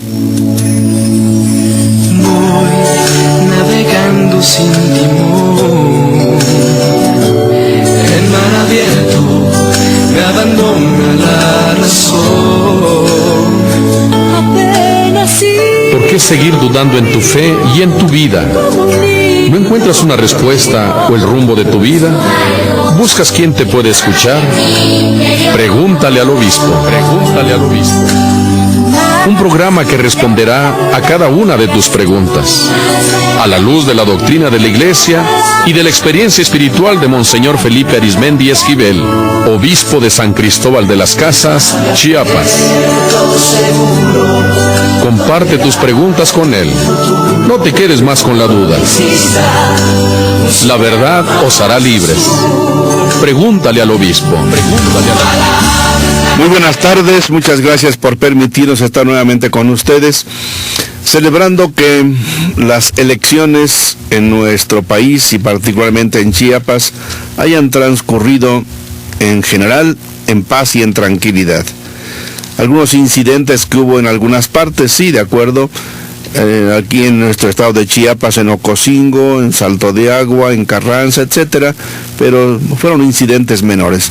Voy navegando sin timón, el mar abierto me abandona la razón. ¿Por qué seguir dudando en tu fe y en tu vida? ¿No encuentras una respuesta o el rumbo de tu vida? ¿Buscas quién te puede escuchar? Pregúntale al obispo. Pregúntale al obispo. Un programa que responderá a cada una de tus preguntas, a la luz de la doctrina de la Iglesia y de la experiencia espiritual de Monseñor Felipe Arizmendi Esquivel, obispo de San Cristóbal de las Casas, Chiapas. Comparte tus preguntas con él. No te quedes más con la duda. La verdad os hará libres. Pregúntale al obispo. Pregúntale al obispo. Muy buenas tardes, muchas gracias por permitirnos estar nuevamente con ustedes, celebrando que las elecciones en nuestro país y particularmente en Chiapas hayan transcurrido en general en paz y en tranquilidad. Algunos incidentes que hubo en algunas partes, sí, de acuerdo, aquí en nuestro estado de Chiapas, en Ocosingo, en Salto de Agua, en Carranza, etcétera, pero fueron incidentes menores.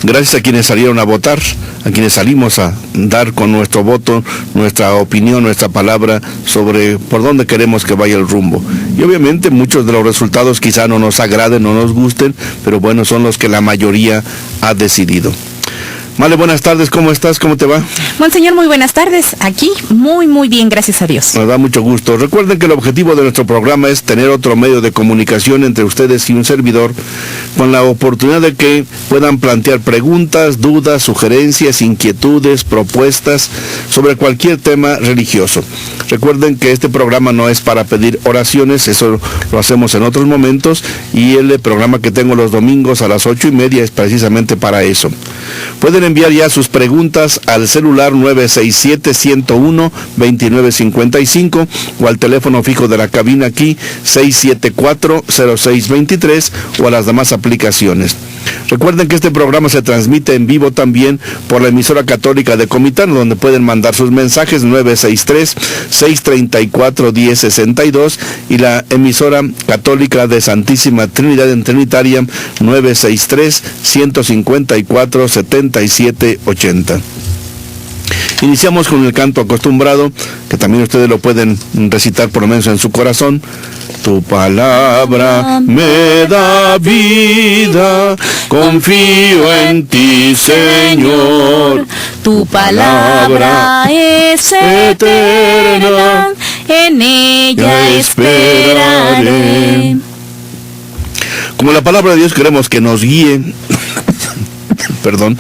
Gracias a quienes salieron a votar, a quienes salimos a dar con nuestro voto, nuestra opinión, nuestra palabra sobre por dónde queremos que vaya el rumbo. Y obviamente muchos de los resultados quizá no nos agraden, no nos gusten, pero bueno, son los que la mayoría ha decidido. Male, buenas tardes, ¿cómo estás? ¿Cómo te va? Monseñor, muy buenas tardes. Aquí, muy bien, gracias a Dios. Nos da mucho gusto. Recuerden que el objetivo de nuestro programa es tener otro medio de comunicación entre ustedes y un servidor, con la oportunidad de que puedan plantear preguntas, dudas, sugerencias, inquietudes, propuestas sobre cualquier tema religioso. Recuerden que este programa no es para pedir oraciones, eso lo hacemos en otros momentos, y el programa que tengo los domingos a las 8:30 es precisamente para eso. Pueden enviar ya sus preguntas al celular 967-101-2955 o al teléfono fijo de la cabina aquí 674-0623 o a las demás aplicaciones. Recuerden que este programa se transmite en vivo también por la emisora católica de Comitán, donde pueden mandar sus mensajes 963-634-1062 y la emisora católica de Santísima Trinidad en Trinitaria 963-154-7780. Iniciamos con el canto acostumbrado, que también ustedes lo pueden recitar por lo menos en su corazón. Tu palabra me da vida, confío en ti, Señor. Tu palabra es eterna, en ella esperaré. Como la palabra de Dios queremos que nos guíe, perdón,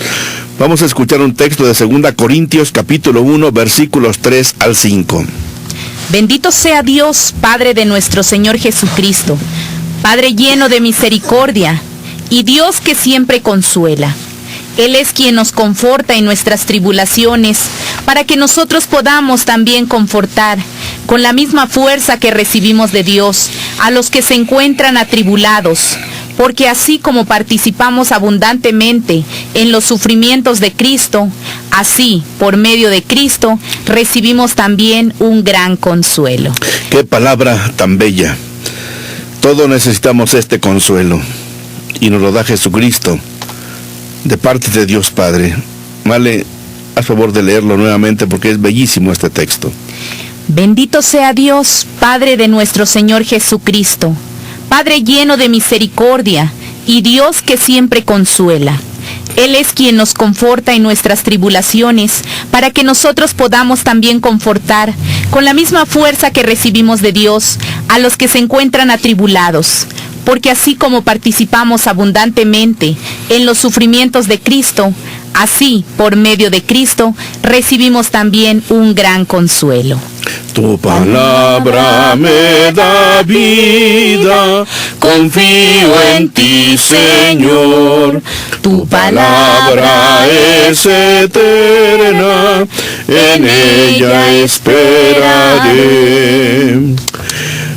vamos a escuchar un texto de 2 Corintios capítulo 1, versículos 3 al 5. Bendito sea Dios, Padre de nuestro Señor Jesucristo, Padre lleno de misericordia, y Dios que siempre consuela. Él es quien nos conforta en nuestras tribulaciones, para que nosotros podamos también confortar, con la misma fuerza que recibimos de Dios, a los que se encuentran atribulados, porque así como participamos abundantemente en los sufrimientos de Cristo, así, por medio de Cristo, recibimos también un gran consuelo. Qué palabra tan bella. Todos necesitamos este consuelo, y nos lo da Jesucristo, de parte de Dios Padre. Vale, haz favor de leerlo nuevamente porque es bellísimo este texto. Bendito sea Dios, Padre de nuestro Señor Jesucristo, Padre lleno de misericordia, y Dios que siempre consuela. Él es quien nos conforta en nuestras tribulaciones, para que nosotros podamos también confortar, con la misma fuerza que recibimos de Dios, a los que se encuentran atribulados. Porque así como participamos abundantemente en los sufrimientos de Cristo, así, por medio de Cristo, recibimos también un gran consuelo. Tu palabra me da vida, confío en ti, Señor. Tu palabra es eterna, en ella esperaré.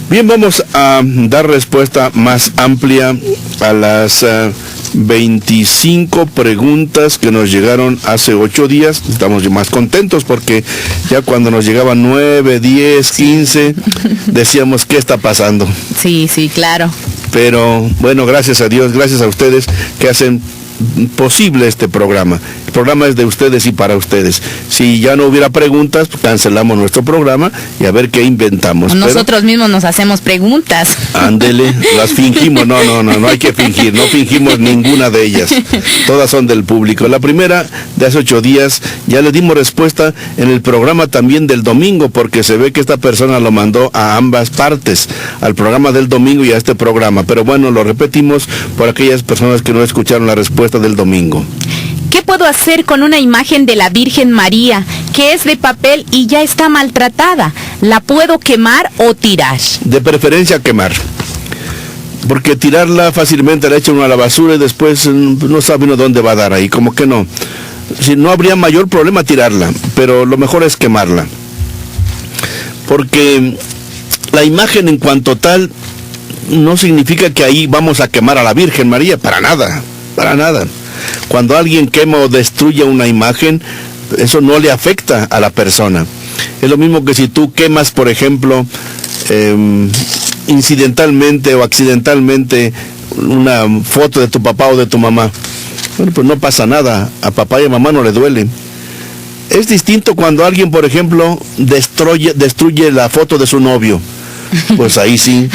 Bien, vamos a dar respuesta más amplia a las 25 preguntas que nos llegaron hace 8 días. Estamos más contentos porque ya cuando nos llegaban 9, 10, 15, decíamos, ¿qué está pasando? Sí, claro. Pero bueno, gracias a Dios, gracias a ustedes que hacen posible este programa. El programa es de ustedes y para ustedes. Si ya no hubiera preguntas, pues cancelamos nuestro programa y a ver qué inventamos. Nosotros mismos nos hacemos preguntas. Ándele, las fingimos. No hay que fingir, no fingimos ninguna de ellas. Todas son del público. La primera de hace 8 días ya le dimos respuesta en el programa también del domingo, porque se ve que esta persona lo mandó a ambas partes, al programa del domingo y a este programa. Pero bueno, lo repetimos por aquellas personas que no escucharon la respuesta del domingo. ¿Qué puedo hacer con una imagen de la Virgen María que es de papel y ya está maltratada? ¿La puedo quemar o tirar? De preferencia quemar. Porque tirarla fácilmente la echa uno a la basura y después no sabe uno dónde va a dar ahí, como que no. Si no habría mayor problema tirarla, pero lo mejor es quemarla. Porque la imagen en cuanto tal no significa que ahí vamos a quemar a la Virgen María, para nada. Cuando alguien quema o destruye una imagen, eso no le afecta a la persona. Es lo mismo que si tú quemas, por ejemplo, incidentalmente o accidentalmente una foto de tu papá o de tu mamá. Bueno, pues no pasa nada, a papá y a mamá no le duele. Es distinto cuando alguien, por ejemplo, destruye la foto de su novio. Pues ahí sí.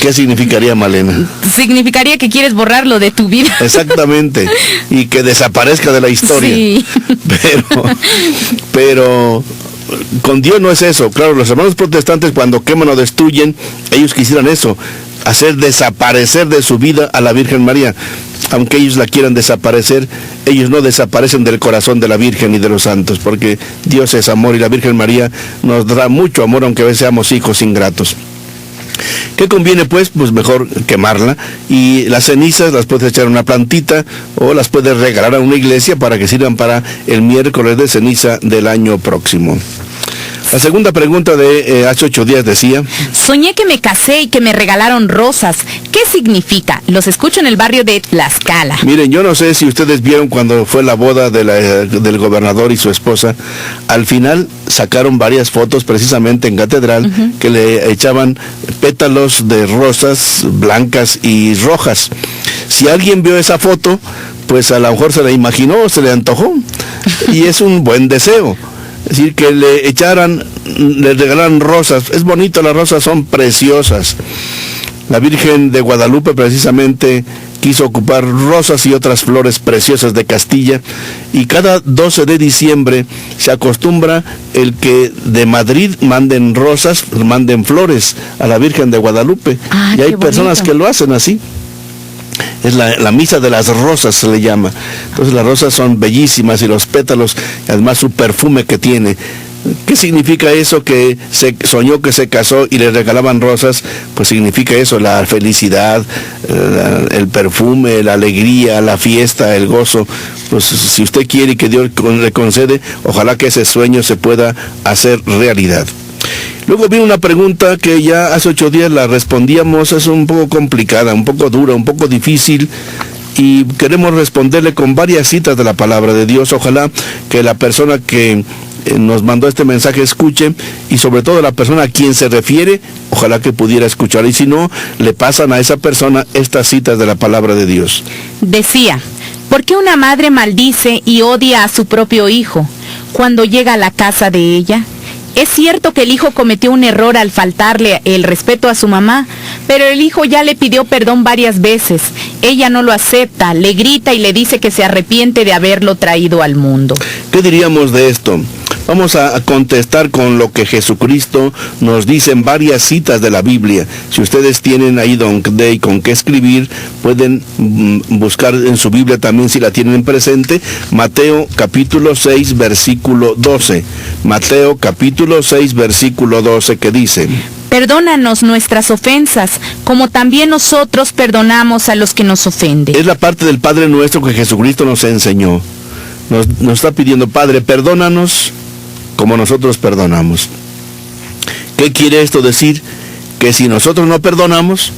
¿Qué significaría, Malena? Significaría que quieres borrarlo de tu vida. Exactamente. Y que desaparezca de la historia. Sí. Pero con Dios no es eso. Claro, los hermanos protestantes cuando queman o destruyen, ellos quisieran eso, hacer desaparecer de su vida a la Virgen María. Aunque ellos la quieran desaparecer, ellos no desaparecen del corazón de la Virgen y de los santos, porque Dios es amor y la Virgen María nos dará mucho amor, aunque a veces seamos hijos ingratos. ¿Qué conviene pues? Pues mejor quemarla, y las cenizas las puedes echar en una plantita o las puedes regalar a una iglesia para que sirvan para el miércoles de ceniza del año próximo. La segunda pregunta de hace 8 días decía: soñé que me casé y que me regalaron rosas. ¿Qué significa? Los escucho en el barrio de Tlaxcala. Miren, yo no sé si ustedes vieron cuando fue la boda del gobernador y su esposa. Al final sacaron varias fotos precisamente en Catedral, que le echaban pétalos de rosas blancas y rojas. Si alguien vio esa foto, pues a lo mejor se la imaginó, se le antojó, y es un buen deseo. Es decir, que le regalaran rosas. Es bonito, las rosas son preciosas. La Virgen de Guadalupe precisamente quiso ocupar rosas y otras flores preciosas de Castilla, y cada 12 de diciembre se acostumbra el que de Madrid manden rosas, manden flores a la Virgen de Guadalupe. Y hay personas que lo hacen así. Es la misa de las rosas, se le llama. Entonces las rosas son bellísimas, y los pétalos, además su perfume que tiene. ¿Qué significa eso? Que se soñó que se casó y le regalaban rosas. Pues significa eso, la felicidad, el perfume, la alegría, la fiesta, el gozo. Pues si usted quiere que Dios le concede, ojalá que ese sueño se pueda hacer realidad. Luego vino una pregunta que ya hace 8 días la respondíamos. Es un poco complicada, un poco dura, un poco difícil, y queremos responderle con varias citas de la palabra de Dios. Ojalá que la persona que nos mandó este mensaje escuche, y sobre todo la persona a quien se refiere, ojalá que pudiera escuchar, y si no, le pasan a esa persona estas citas de la palabra de Dios. Decía: ¿por qué una madre maldice y odia a su propio hijo cuando llega a la casa de ella? Es cierto que el hijo cometió un error al faltarle el respeto a su mamá, pero el hijo ya le pidió perdón varias veces. Ella no lo acepta, le grita y le dice que se arrepiente de haberlo traído al mundo. ¿Qué diríamos de esto? Vamos a contestar con lo que Jesucristo nos dice en varias citas de la Biblia. Si ustedes tienen ahí donde con qué escribir, pueden buscar en su Biblia también, si la tienen presente, Mateo capítulo 6, versículo 12. Mateo capítulo 6, versículo 12, que dice: perdónanos nuestras ofensas, como también nosotros perdonamos a los que nos ofenden. Es la parte del Padre Nuestro que Jesucristo nos enseñó. Nos está pidiendo: Padre, perdónanos como nosotros perdonamos. ¿Qué quiere esto decir? que si nosotros no perdonamos,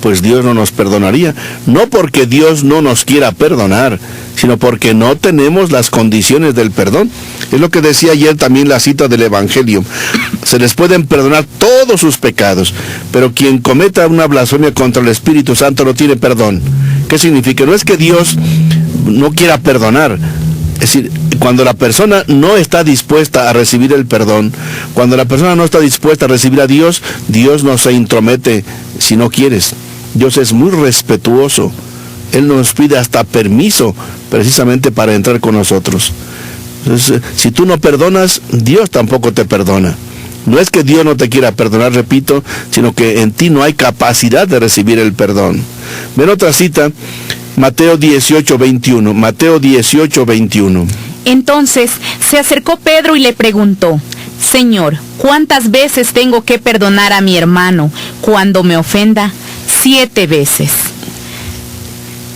pues Dios no nos perdonaría. No porque Dios no nos quiera perdonar, sino porque no tenemos las condiciones del perdón. Es lo que decía ayer también la cita del Evangelio. Se les pueden perdonar todos sus pecados, pero quien cometa una blasfemia contra el Espíritu Santo no tiene perdón. ¿Qué significa? No es que Dios no quiera perdonar. Es decir, cuando la persona no está dispuesta a recibir el perdón, cuando la persona no está dispuesta a recibir a Dios, Dios no se intromete si no quieres. Dios es muy respetuoso. Él nos pide hasta permiso precisamente para entrar con nosotros. Entonces, si tú no perdonas, Dios tampoco te perdona. No es que Dios no te quiera perdonar, repito, sino que en ti no hay capacidad de recibir el perdón. Ven otra cita, Mateo 18:21. Mateo 18:21. Entonces se acercó Pedro y le preguntó: Señor, ¿cuántas veces tengo que perdonar a mi hermano cuando me ofenda? 7 veces.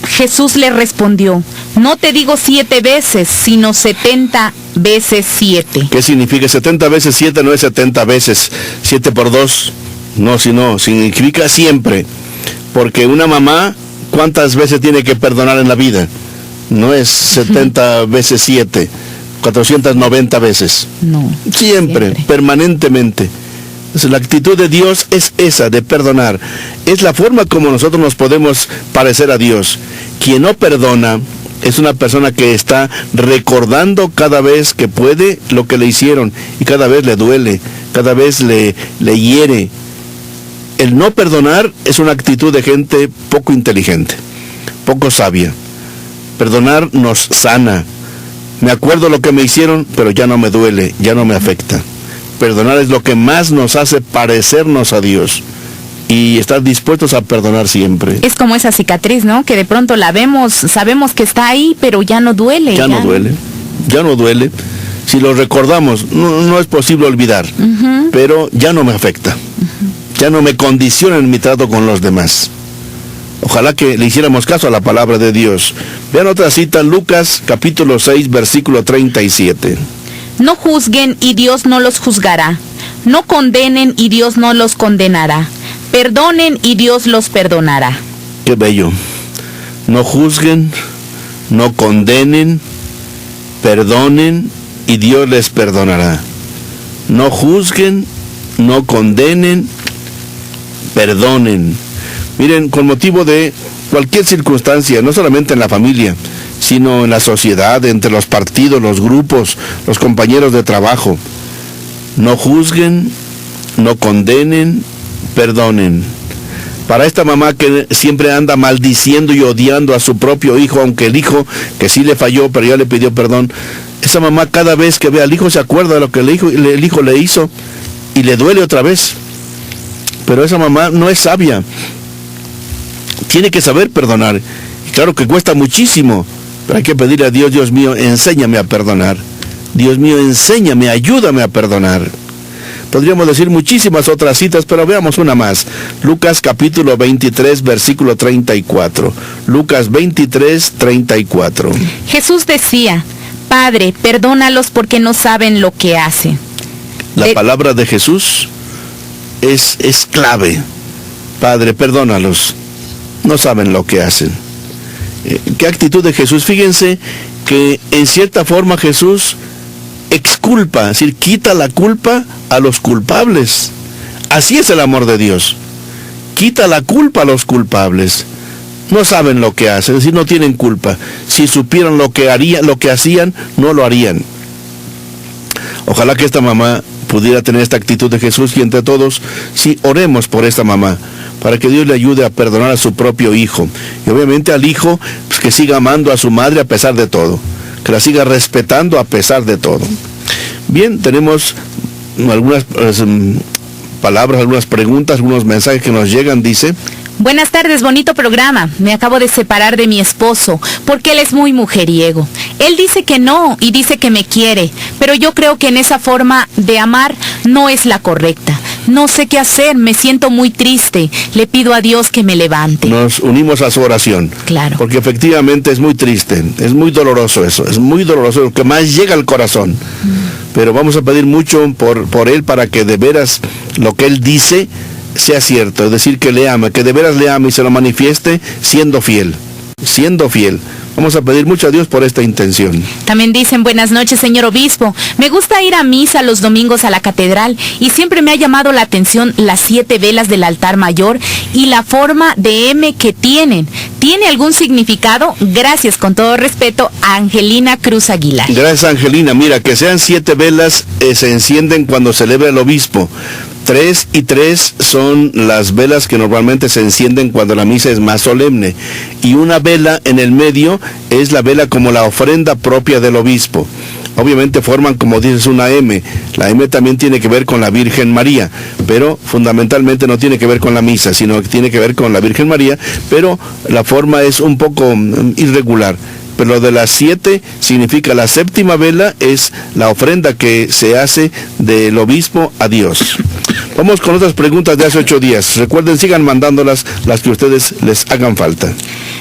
Jesús le respondió: no te digo 7 veces, sino 70 veces 7. ¿Qué significa? 70 veces 7 no es 70 veces 7 por 2. No, sino significa siempre. Porque una mamá, ¿cuántas veces tiene que perdonar en la vida? No es 70 veces 7, 490 veces. No. Siempre, permanentemente. Entonces, la actitud de Dios es esa, de perdonar. Es la forma como nosotros nos podemos parecer a Dios. Quien no perdona es una persona que está recordando cada vez que puede lo que le hicieron, y cada vez le duele, cada vez le hiere. El no perdonar es una actitud de gente poco inteligente, poco sabia. Perdonar nos sana. Me acuerdo lo que me hicieron, pero ya no me duele, ya no me afecta. Perdonar es lo que más nos hace parecernos a Dios, y estar dispuestos a perdonar siempre. Es como esa cicatriz, ¿no? Que de pronto la vemos, sabemos que está ahí, pero ya no duele. Ya no duele. Si lo recordamos, no es posible olvidar, pero ya no me afecta. Ya no me condiciona en mi trato con los demás. Ojalá que le hiciéramos caso a la palabra de Dios. Vean otra cita, Lucas capítulo 6, versículo 37. No juzguen y Dios no los juzgará. No condenen y Dios no los condenará. Perdonen y Dios los perdonará. Qué bello. No juzguen, no condenen, perdonen y Dios les perdonará. No juzguen, no condenen, perdonen. Miren, con motivo de cualquier circunstancia, no solamente en la familia, sino en la sociedad, entre los partidos, los grupos, los compañeros de trabajo. No juzguen, no condenen, perdonen. Para esta mamá que siempre anda maldiciendo y odiando a su propio hijo, aunque el hijo, que sí le falló, pero ya le pidió perdón, esa mamá cada vez que ve al hijo se acuerda de lo que el hijo le hizo y le duele otra vez. Pero esa mamá no es sabia. Tiene que saber perdonar. Y claro que cuesta muchísimo, pero hay que pedirle a Dios: Dios mío, enséñame a perdonar. Dios mío, enséñame, ayúdame a perdonar. Podríamos decir muchísimas otras citas, pero veamos una más. Lucas capítulo 23, versículo 34. Lucas 23, 34. Jesús decía: Padre, perdónalos porque no saben lo que hacen. La palabra de Jesús es clave. Padre, perdónalos. No saben lo que hacen. ¿Qué actitud de Jesús? Fíjense que en cierta forma Jesús exculpa, es decir, quita la culpa a los culpables. Así es el amor de Dios. Quita la culpa a los culpables. No saben lo que hacen, es decir, no tienen culpa. Si supieran lo que hacían, no lo harían. Ojalá que esta mamá pudiera tener esta actitud de Jesús, y entre todos, sí, oremos por esta mamá, para que Dios le ayude a perdonar a su propio hijo. Y obviamente al hijo, pues, que siga amando a su madre a pesar de todo, que la siga respetando a pesar de todo. Bien, tenemos algunas palabras, algunas preguntas, algunos mensajes que nos llegan. Dice: Buenas tardes, bonito programa. Me acabo de separar de mi esposo porque él es muy mujeriego. Él dice que no y dice que me quiere, pero yo creo que en esa forma de amar no es la correcta. No sé qué hacer, me siento muy triste. Le pido a Dios que me levante. Nos unimos a su oración. Claro. Porque efectivamente es muy triste, es muy doloroso eso, es muy doloroso, lo que más llega al corazón. Pero vamos a pedir mucho por él, para que de veras lo que él dice sea cierto, es decir, que le ama, que de veras le ama y se lo manifieste siendo fiel, siendo fiel. Vamos a pedir mucho a Dios por esta intención. También dicen, buenas noches, señor obispo. Me gusta ir a misa los domingos a la catedral y siempre me ha llamado la atención las 7 velas del altar mayor y la forma de M que tienen. ¿Tiene algún significado? Gracias, con todo respeto, a Angelina Cruz Aguilar. Gracias, Angelina. Mira, que sean 7 velas se encienden cuando celebra el obispo. 3 y 3 son las velas que normalmente se encienden cuando la misa es más solemne. Y una vela en el medio es la vela como la ofrenda propia del obispo. Obviamente forman, como dices, una M. La M también tiene que ver con la Virgen María, pero fundamentalmente no tiene que ver con la misa, sino que tiene que ver con la Virgen María, pero la forma es un poco irregular. Pero lo de las 7 significa la 7ª vela es la ofrenda que se hace del obispo a Dios. Vamos con otras preguntas de hace 8 días. Recuerden, sigan mandándolas las que a ustedes les hagan falta.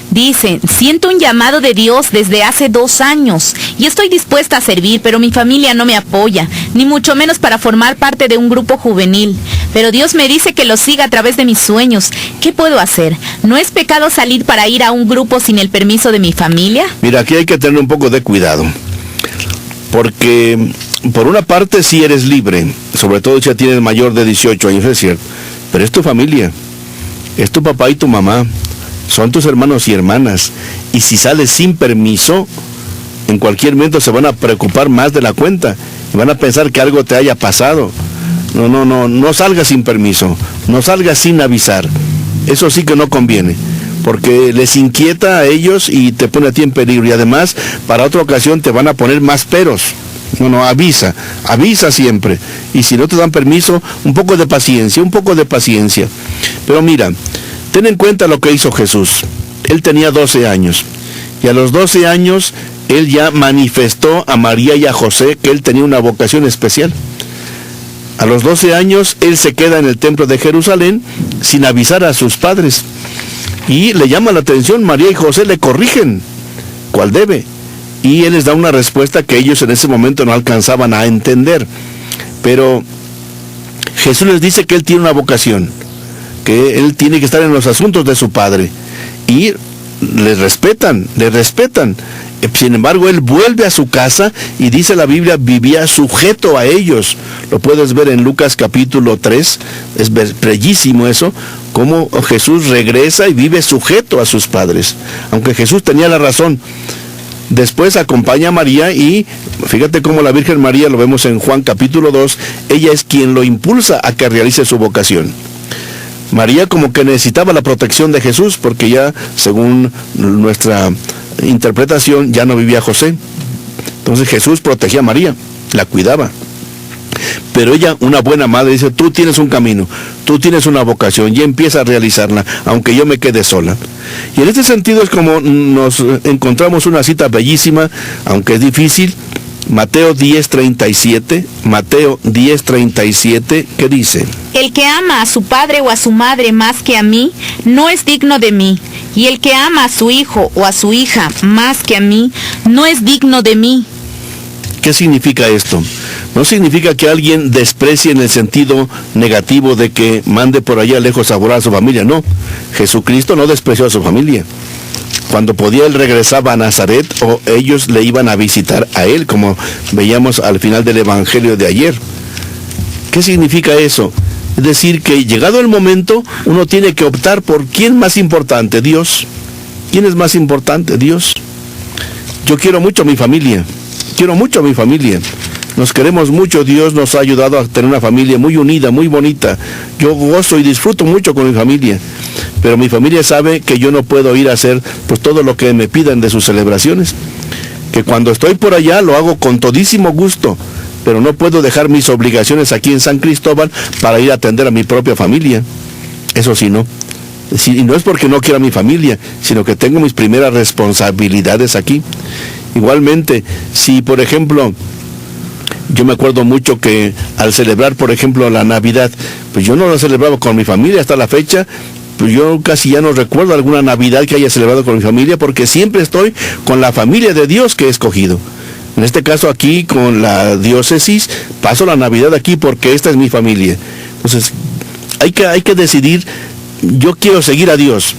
Dice, siento un llamado de Dios desde hace 2 años y estoy dispuesta a servir, pero mi familia no me apoya, ni mucho menos para formar parte de un grupo juvenil. Pero Dios me dice que lo siga a través de mis sueños. ¿Qué puedo hacer? ¿No es pecado salir para ir a un grupo sin el permiso de mi familia? Mira, aquí hay que tener un poco de cuidado, porque por una parte sí eres libre, sobre todo si ya tienes mayor de 18 años, es cierto, pero es tu familia, es tu papá y tu mamá, son tus hermanos y hermanas, y si sales sin permiso, en cualquier momento se van a preocupar más de la cuenta, y van a pensar que algo te haya pasado. No salgas sin permiso, no salgas sin avisar, eso sí que no conviene, porque les inquieta a ellos y te pone a ti en peligro, y además, para otra ocasión te van a poner más peros. Avisa siempre, y si no te dan permiso, un poco de paciencia. Pero mira, ten en cuenta lo que hizo Jesús. Él tenía 12 años, y a los 12 años, él ya manifestó a María y a José que él tenía una vocación especial. A los 12 años, él se queda en el templo de Jerusalén sin avisar a sus padres. Y le llama la atención, María y José le corrigen, cuál debe. Y él les da una respuesta que ellos en ese momento no alcanzaban a entender. Pero Jesús les dice que él tiene una vocación, que él tiene que estar en los asuntos de su padre. Y le respetan. Sin embargo, él vuelve a su casa y dice la Biblia, vivía sujeto a ellos. Lo puedes ver en Lucas capítulo 3, es bellísimo eso, cómo Jesús regresa y vive sujeto a sus padres. Aunque Jesús tenía la razón. Después acompaña a María y fíjate cómo la Virgen María, lo vemos en Juan capítulo 2, ella es quien lo impulsa a que realice su vocación. María como que necesitaba la protección de Jesús, porque ya, según nuestra interpretación, ya no vivía José. Entonces Jesús protegía a María, la cuidaba. Pero ella, una buena madre, dice, tú tienes un camino, tú tienes una vocación, y empieza a realizarla, aunque yo me quede sola. Y en este sentido es como nos encontramos una cita bellísima, aunque es difícil, Mateo 10:37, ¿qué dice? El que ama a su padre o a su madre más que a mí, no es digno de mí. Y el que ama a su hijo o a su hija más que a mí, no es digno de mí. ¿Qué significa esto? No significa que alguien desprecie en el sentido negativo de que mande por allá lejos a orar a su familia, no. Jesucristo no despreció a su familia. Cuando podía, él regresaba a Nazaret o ellos le iban a visitar a él, como veíamos al final del Evangelio de ayer. ¿Qué significa eso? Es decir, que llegado el momento, uno tiene que optar por quién es más importante, Dios. ¿Quién es más importante? Dios. Yo quiero mucho a mi familia. Nos queremos mucho, Dios nos ha ayudado a tener una familia muy unida, muy bonita. Yo gozo y disfruto mucho con mi familia, pero mi familia sabe que yo no puedo ir a hacer pues todo lo que me pidan de sus celebraciones, que cuando estoy por allá lo hago con todísimo gusto, pero no puedo dejar mis obligaciones aquí en San Cristóbal para ir a atender a mi propia familia. Eso sí, no. Y no es porque no quiera a mi familia, sino que tengo mis primeras responsabilidades aquí. Igualmente, si por ejemplo, yo me acuerdo mucho que al celebrar, por ejemplo, la Navidad, pues yo no la celebraba con mi familia hasta la fecha, pues yo casi ya no recuerdo alguna Navidad que haya celebrado con mi familia, porque siempre estoy con la familia de Dios que he escogido. En este caso aquí, con la diócesis, paso la Navidad aquí porque esta es mi familia. Entonces, hay que decidir, yo quiero seguir a Dios.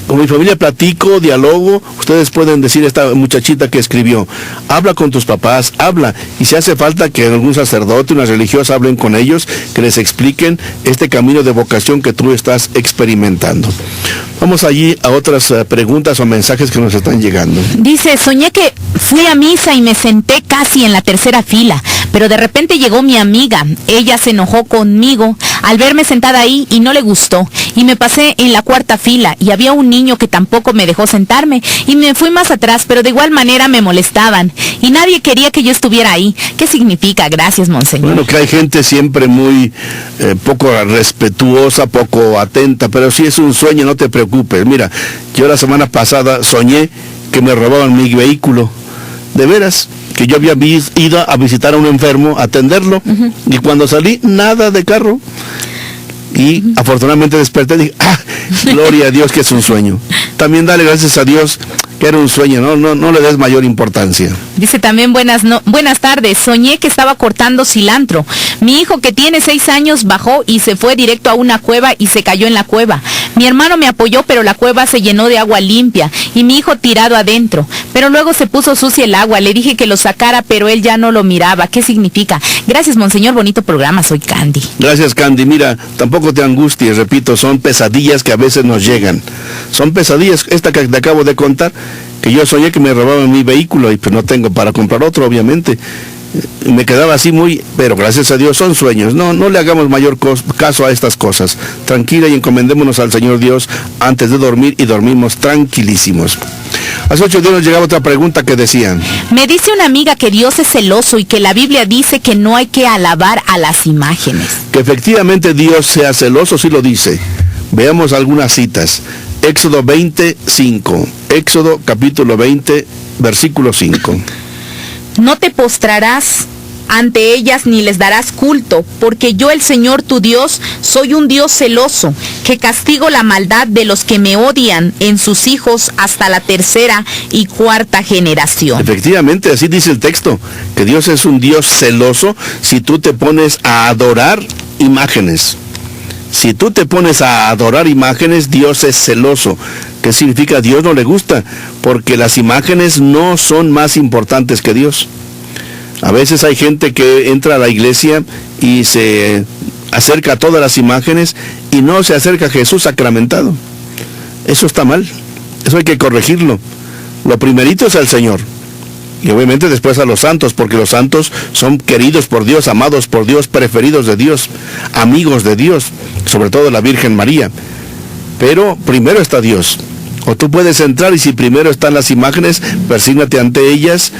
Con mi familia platico, dialogo. Ustedes pueden decir, esta muchachita que escribió, habla con tus papás, habla. Y si hace falta que algún sacerdote, una religiosa hablen con ellos, que les expliquen este camino de vocación que tú estás experimentando. Vamos allí a otras preguntas o mensajes que nos están llegando. Dice, soñé que fui a misa y me senté casi en la tercera fila, pero de repente llegó mi amiga. Ella se enojó conmigo al verme sentada ahí y no le gustó. Y me pasé en la cuarta fila y había un niño que tampoco me dejó sentarme y me fui más atrás, pero de igual manera me molestaban y nadie quería que yo estuviera ahí. ¿Qué significa? Gracias, monseñor. Bueno, que hay gente siempre muy poco respetuosa, poco atenta, pero si es un sueño, no te preocupes. Mira, yo la semana pasada soñé que me robaban mi vehículo. De veras, que yo había ido a visitar a un enfermo, a atenderlo, y cuando salí, nada de carro. Y afortunadamente desperté y dije, gloria a Dios que es un sueño. También dale gracias a Dios que era un sueño, no le des mayor importancia. Dice también, buenas tardes, soñé que estaba cortando cilantro. Mi hijo, que tiene 6 años, bajó y se fue directo a una cueva y se cayó en la cueva. Mi hermano me apoyó, pero la cueva se llenó de agua limpia y mi hijo tirado adentro. Pero luego se puso sucia el agua, le dije que lo sacara, pero él ya no lo miraba. ¿Qué significa? Gracias, monseñor, bonito programa, soy Candy. Gracias, Candy. Mira, tampoco te angusties, repito, son pesadillas que a veces nos llegan. Son pesadillas, esta que te acabo de contar, que yo soñé que me robaban mi vehículo y pues no tengo para comprar otro, obviamente. Me quedaba así pero gracias a Dios son sueños. No le hagamos mayor caso a estas cosas. Tranquila y encomendémonos al Señor Dios antes de dormir y dormimos tranquilísimos. Hace 8 días nos llegaba otra pregunta que decían: me dice una amiga que Dios es celoso y que la Biblia dice que no hay que alabar a las imágenes. Que efectivamente Dios sea celoso, sí lo dice. Veamos algunas citas. Éxodo 20:5. Éxodo capítulo 20, versículo 5. No te postrarás ante ellas ni les darás culto, porque yo, el Señor tu Dios, soy un Dios celoso, que castigo la maldad de los que me odian en sus hijos hasta la 3ª y 4ª generación. Efectivamente, así dice el texto, que Dios es un Dios celoso si tú te pones a adorar imágenes. Si tú te pones a adorar imágenes, Dios es celoso. ¿Qué significa? A Dios no le gusta, porque las imágenes no son más importantes que Dios. A veces hay gente que entra a la iglesia y se acerca a todas las imágenes y no se acerca a Jesús sacramentado. Eso está mal, eso hay que corregirlo. Lo primerito es al Señor. Y obviamente después a los santos, porque los santos son queridos por Dios, amados por Dios, preferidos de Dios, amigos de Dios, sobre todo la Virgen María. Pero primero está Dios. O tú puedes entrar y si primero están las imágenes, persígnate ante ellas,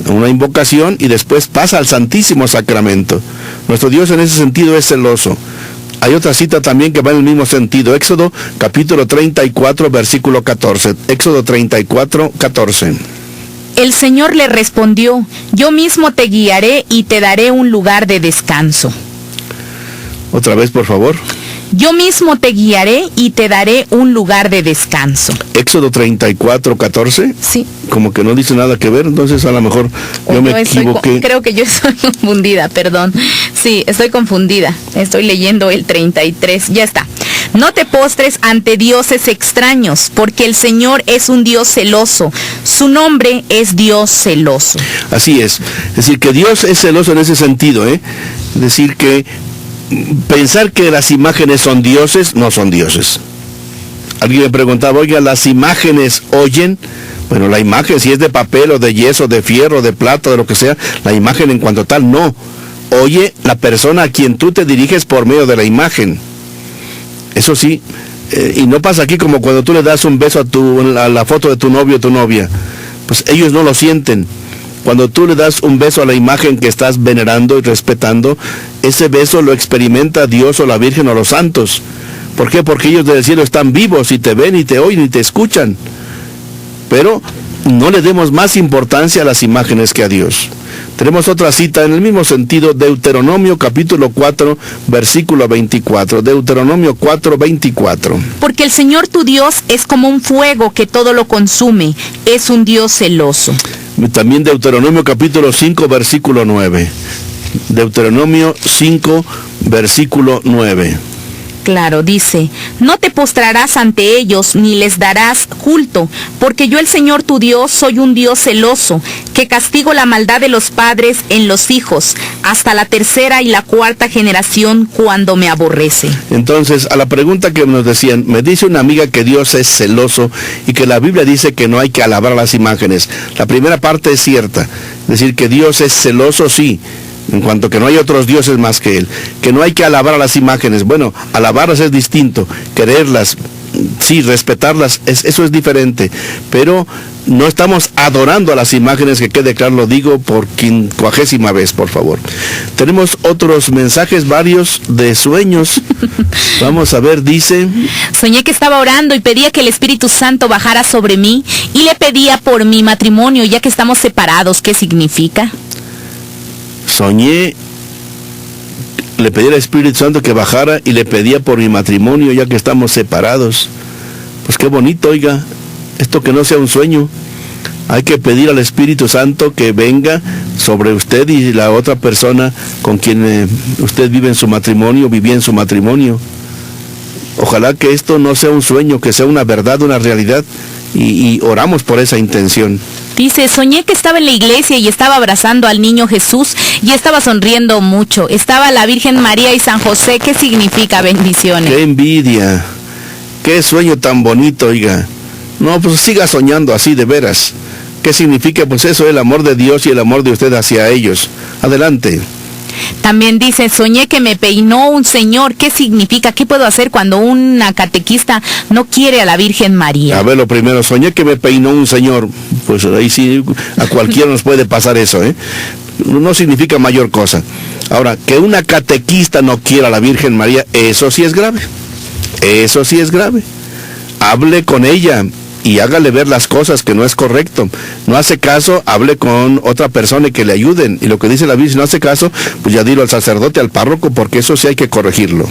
una invocación, y después pasa al Santísimo Sacramento. Nuestro Dios en ese sentido es celoso. Hay otra cita también que va en el mismo sentido. Éxodo capítulo 34, versículo 14. Éxodo 34, 14. El Señor le respondió: yo mismo te guiaré y te daré un lugar de descanso. Otra vez, por favor. Yo mismo te guiaré y te daré un lugar de descanso. Éxodo 34, 14. Sí. Como que no dice nada que ver, entonces a lo mejor yo me equivoqué. Creo que yo estoy confundida, perdón. Sí, estoy confundida. Estoy leyendo el 33. Ya está. No te postres ante dioses extraños, porque el Señor es un Dios celoso. Su nombre es Dios celoso. Así es. Es decir, que Dios es celoso en ese sentido, Es decir, que pensar que las imágenes son dioses, no son dioses. Alguien me preguntaba, oiga, ¿las imágenes oyen? Bueno, la imagen, si es de papel o de yeso, de fierro, de plata, de lo que sea, la imagen en cuanto tal, no. Oye la persona a quien tú te diriges por medio de la imagen. Eso sí, y no pasa aquí como cuando tú le das un beso a la foto de tu novio o tu novia. Pues ellos no lo sienten. Cuando tú le das un beso a la imagen que estás venerando y respetando, ese beso lo experimenta Dios o la Virgen o los santos. ¿Por qué? Porque ellos del cielo están vivos y te ven y te oyen y te escuchan. Pero no le demos más importancia a las imágenes que a Dios. Tenemos otra cita en el mismo sentido, Deuteronomio capítulo 4, versículo 24. Deuteronomio 4, 24. Porque el Señor tu Dios es como un fuego que todo lo consume, es un Dios celoso. También Deuteronomio capítulo 5, versículo 9. Deuteronomio 5, versículo 9. Claro, dice, no te postrarás ante ellos ni les darás culto, porque yo el Señor tu Dios soy un Dios celoso, que castigo la maldad de los padres en los hijos, hasta la tercera y la cuarta generación cuando me aborrece. Entonces, a la pregunta que nos decían, me dice una amiga que Dios es celoso y que la Biblia dice que no hay que alabar a las imágenes. La primera parte es cierta, es decir, que Dios es celoso, sí, en cuanto que no hay otros dioses más que Él, que no hay que alabar a las imágenes. Bueno, alabarlas es distinto, quererlas, sí, respetarlas, eso es diferente, pero no estamos adorando a las imágenes, que quede claro, lo digo por 50ª vez, por favor. Tenemos otros mensajes, varios de sueños. Vamos a ver, dice... Soñé que estaba orando y pedía que el Espíritu Santo bajara sobre mí y le pedía por mi matrimonio, ya que estamos separados. ¿Qué significa? Soñé, le pedí al Espíritu Santo que bajara y le pedía por mi matrimonio, ya que estamos separados. Pues qué bonito, oiga, esto que no sea un sueño. Hay que pedir al Espíritu Santo que venga sobre usted y la otra persona con quien usted vive en su matrimonio, vivía en su matrimonio. Ojalá que esto no sea un sueño, que sea una verdad, una realidad, y oramos por esa intención. Dice, soñé que estaba en la iglesia y estaba abrazando al niño Jesús y estaba sonriendo mucho. Estaba la Virgen María y San José. ¿Qué significa? Bendiciones. ¡Qué envidia! ¡Qué sueño tan bonito, oiga! No, pues siga soñando así, de veras. ¿Qué significa? Pues eso, el amor de Dios y el amor de usted hacia ellos. Adelante. También dice, soñé que me peinó un señor. ¿Qué significa? ¿Qué puedo hacer cuando una catequista no quiere a la Virgen María? A ver, lo primero, soñé que me peinó un señor. Pues ahí sí, a cualquiera nos puede pasar eso, ¿eh? No significa mayor cosa. Ahora, que una catequista no quiera a la Virgen María, eso sí es grave. Eso sí es grave. Hable con ella y hágale ver las cosas, que no es correcto. No hace caso, hable con otra persona y que le ayuden. Y lo que dice la Biblia, si no hace caso, pues ya dilo al sacerdote, al párroco, porque eso sí hay que corregirlo.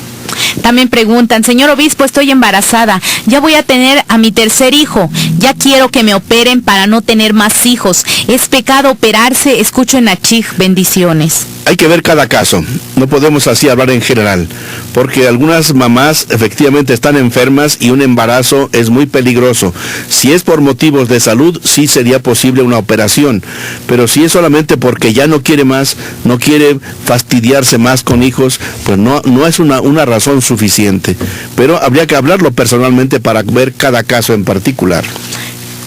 También preguntan, señor obispo, estoy embarazada, ya voy a tener a mi tercer hijo, ya quiero que me operen para no tener más hijos. ¿Es pecado operarse? Escucho en Achig, bendiciones. Hay que ver cada caso, no podemos así hablar en general, porque algunas mamás efectivamente están enfermas y un embarazo es muy peligroso. Si es por motivos de salud, sí sería posible una operación, pero si es solamente porque ya no quiere más, no quiere fastidiarse más con hijos, pues no es una razón suficiente. Pero habría que hablarlo personalmente para ver cada caso en particular.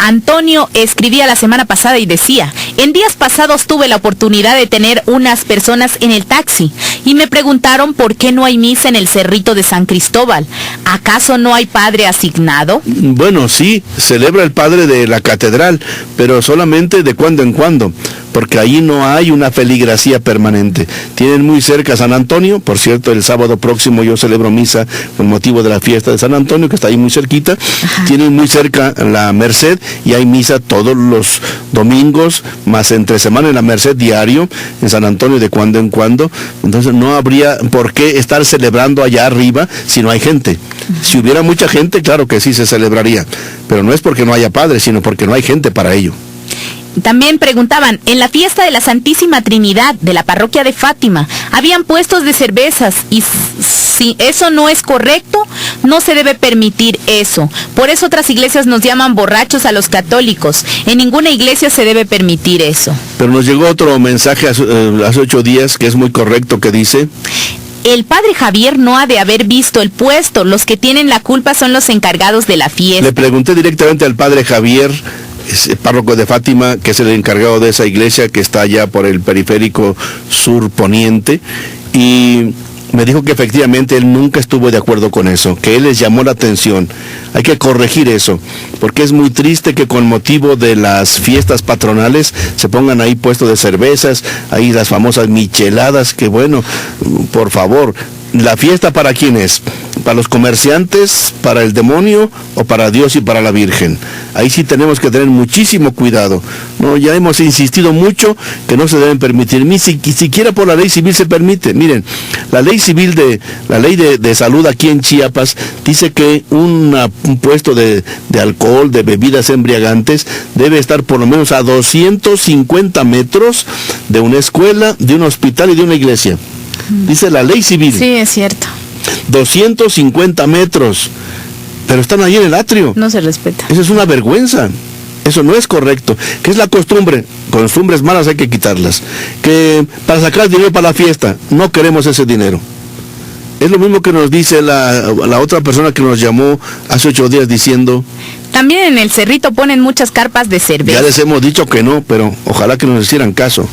Antonio escribía la semana pasada y decía, en días pasados tuve la oportunidad de tener unas personas en el taxi y me preguntaron por qué no hay misa en el Cerrito de San Cristóbal. ¿Acaso no hay padre asignado? Bueno, sí, celebra el padre de la catedral, pero solamente de cuando en cuando, porque allí no hay una feligresía permanente. Tienen muy cerca San Antonio, por cierto, el sábado próximo yo celebro misa con motivo de la fiesta de San Antonio, que está ahí muy cerquita. Ajá. Tienen muy cerca la Merced y hay misa todos los domingos, más entre semana en la Merced diario, en San Antonio de cuando en cuando. Entonces no habría por qué estar celebrando allá arriba si no hay gente. Si hubiera mucha gente, claro que sí se celebraría, pero no es porque no haya padres, sino porque no hay gente para ello. También preguntaban, en la fiesta de la Santísima Trinidad de la parroquia de Fátima, habían puestos de cervezas y si eso no es correcto, no se debe permitir eso. Por eso otras iglesias nos llaman borrachos a los católicos. En ninguna iglesia se debe permitir eso. Pero nos llegó otro mensaje hace 8 días que es muy correcto, que dice... El padre Javier no ha de haber visto el puesto. Los que tienen la culpa son los encargados de la fiesta. Le pregunté directamente al padre Javier, párroco de Fátima, que es el encargado de esa iglesia que está allá por el periférico sur poniente, y me dijo que efectivamente él nunca estuvo de acuerdo con eso, que él les llamó la atención. Hay que corregir eso, porque es muy triste que con motivo de las fiestas patronales se pongan ahí puestos de cervezas, ahí las famosas micheladas, que bueno, por favor, ¿la fiesta para quién es? ¿Para los comerciantes, para el demonio o para Dios y para la Virgen? Ahí sí tenemos que tener muchísimo cuidado. No, ya hemos insistido mucho que no se deben permitir, ni siquiera por la ley civil se permite. Miren, la ley civil la ley de salud aquí en Chiapas dice que un puesto de alcohol, de bebidas embriagantes, debe estar por lo menos a 250 metros de una escuela, de un hospital y de una iglesia. Dice la ley civil. Sí, es cierto. 250 metros, pero están ahí en el atrio. No se respeta. Eso es una vergüenza. Eso no es correcto. ¿Qué es la costumbre? Costumbres malas hay que quitarlas. Que para sacar dinero para la fiesta, no queremos ese dinero. Es lo mismo que nos dice la otra persona que nos llamó hace 8 días diciendo... También en el Cerrito ponen muchas carpas de cerveza. Ya les hemos dicho que no, pero ojalá que nos hicieran caso.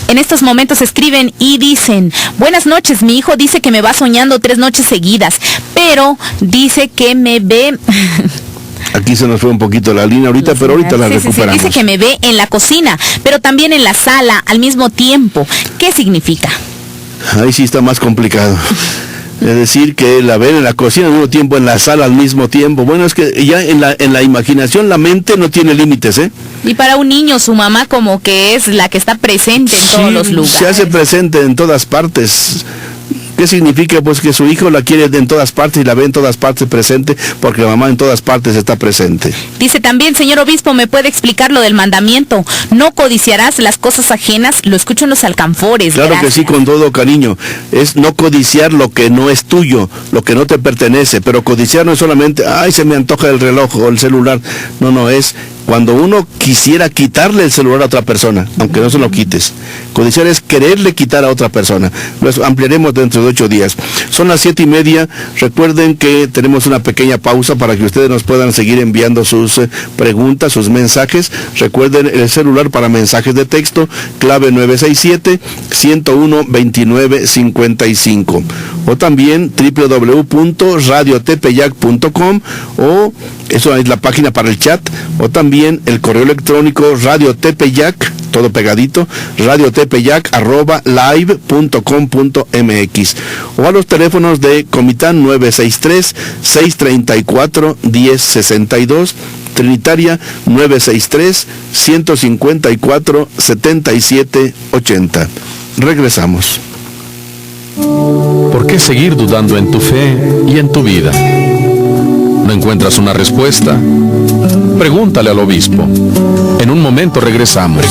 En estos momentos escriben y dicen: buenas noches, mi hijo dice que me va soñando 3 noches seguidas, pero dice que me ve... Aquí se nos fue un poquito la línea ahorita, pero ahorita la recuperamos. Dice que me ve en la cocina, pero también en la sala al mismo tiempo. ¿Qué significa? Ahí sí está más complicado. Es decir, que la ven en la cocina al mismo tiempo, en la sala al mismo tiempo. Bueno, es que ya en la imaginación la mente no tiene límites, ¿eh? Y para un niño, su mamá como que es la que está presente en todos los lugares. Se hace presente en todas partes. ¿Qué significa? Pues que su hijo la quiere en todas partes y la ve en todas partes presente, porque la mamá en todas partes está presente. Dice también: señor obispo, ¿me puede explicar lo del mandamiento? No codiciarás las cosas ajenas. Lo escucho en los alcanfores. Claro. Gracias. Que sí, con todo cariño. Es no codiciar lo que no es tuyo, lo que no te pertenece. Pero codiciar no es solamente, ay, se me antoja el reloj o el celular. No, es cuando uno quisiera quitarle el celular a otra persona, aunque no se lo quites. Codiciar es quererle quitar a otra persona. Lo ampliaremos dentro de 8 días. Son las 7:30. Recuerden que tenemos una pequeña pausa para que ustedes nos puedan seguir enviando sus preguntas, sus mensajes. Recuerden el celular para mensajes de texto, clave 967-101-2955. O también www.radiotepeyac.com, o eso es la página para el chat, o también el correo electrónico radiotepeyac, todo pegadito, radiotepeyac@live.com.mx, o a los teléfonos de Comitán 963-634-1062, Trinitaria 963-154-7780. Regresamos. ¿Por qué seguir dudando en tu fe y en tu vida? ¿No encuentras una respuesta? Pregúntale al obispo. En un momento regresamos.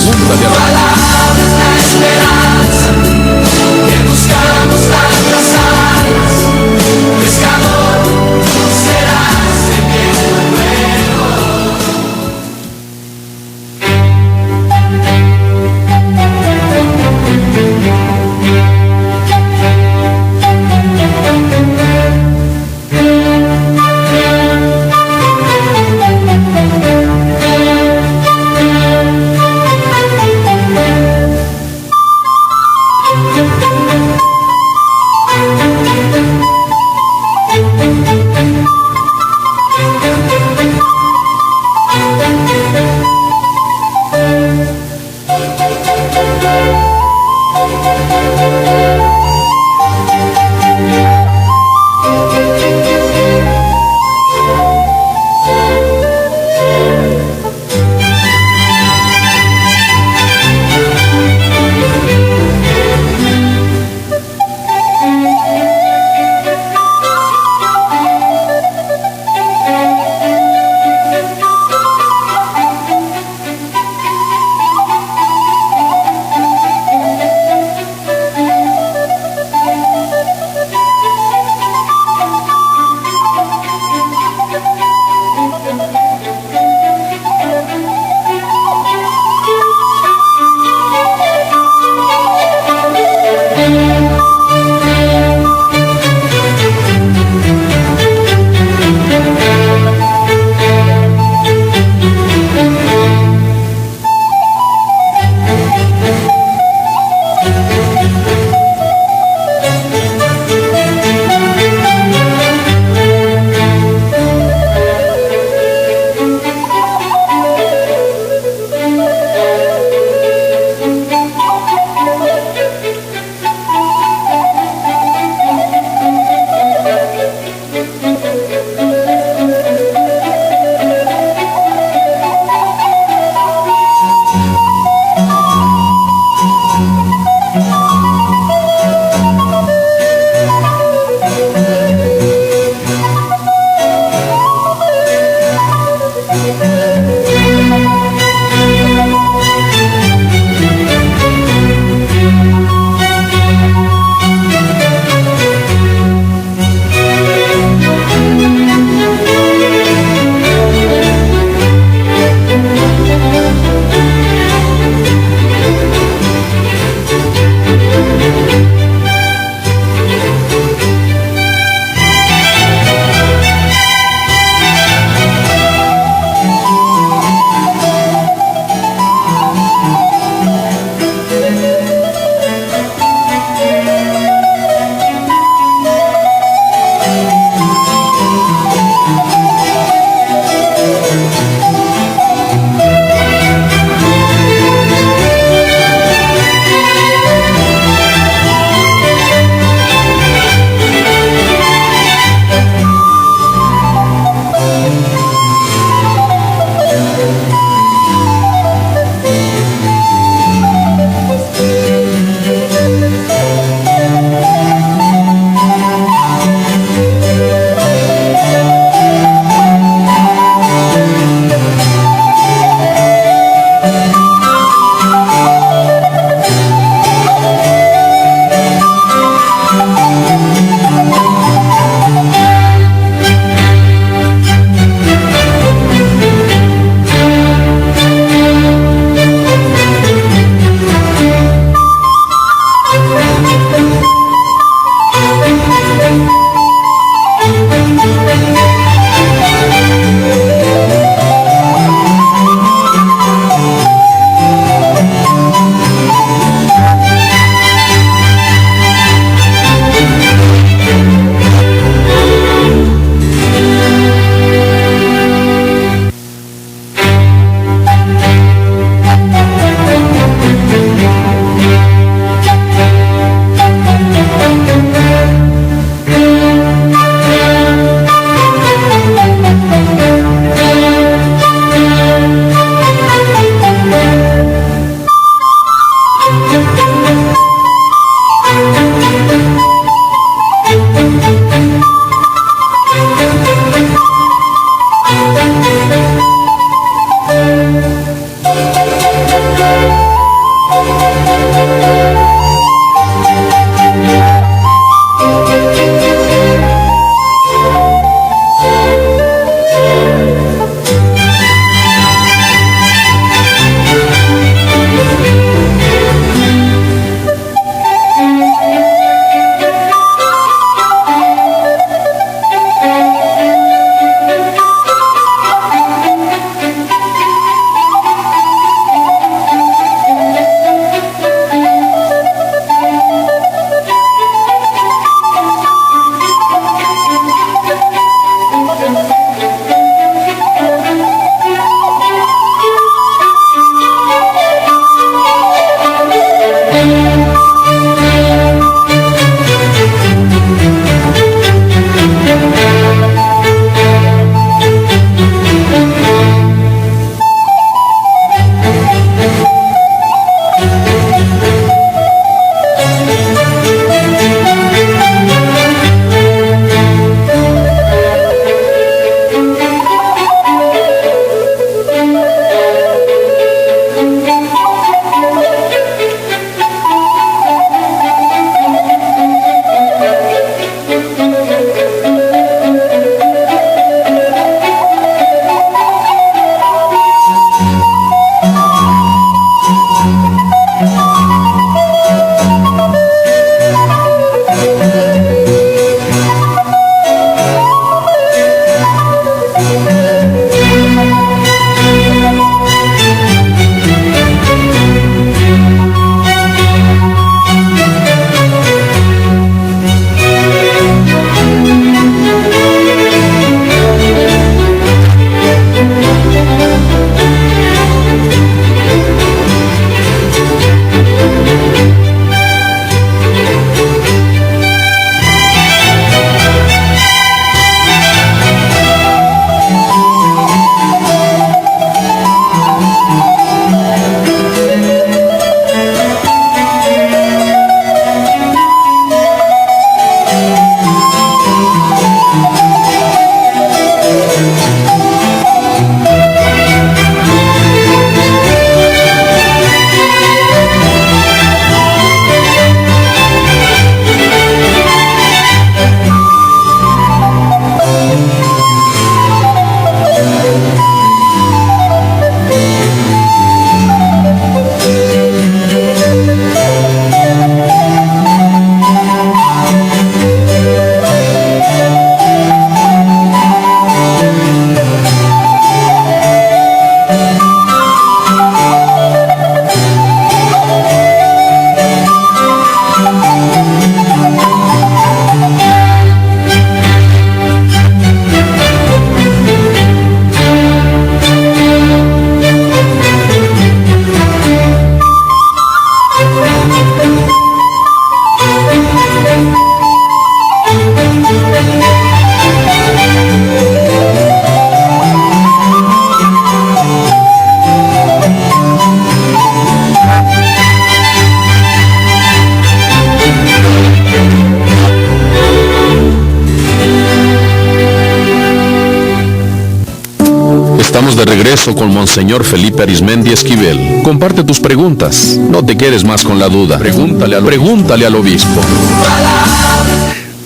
Estamos de regreso con Monseñor Felipe Arizmendi Esquivel. Comparte tus preguntas. No te quedes más con la duda. Pregúntale al obispo.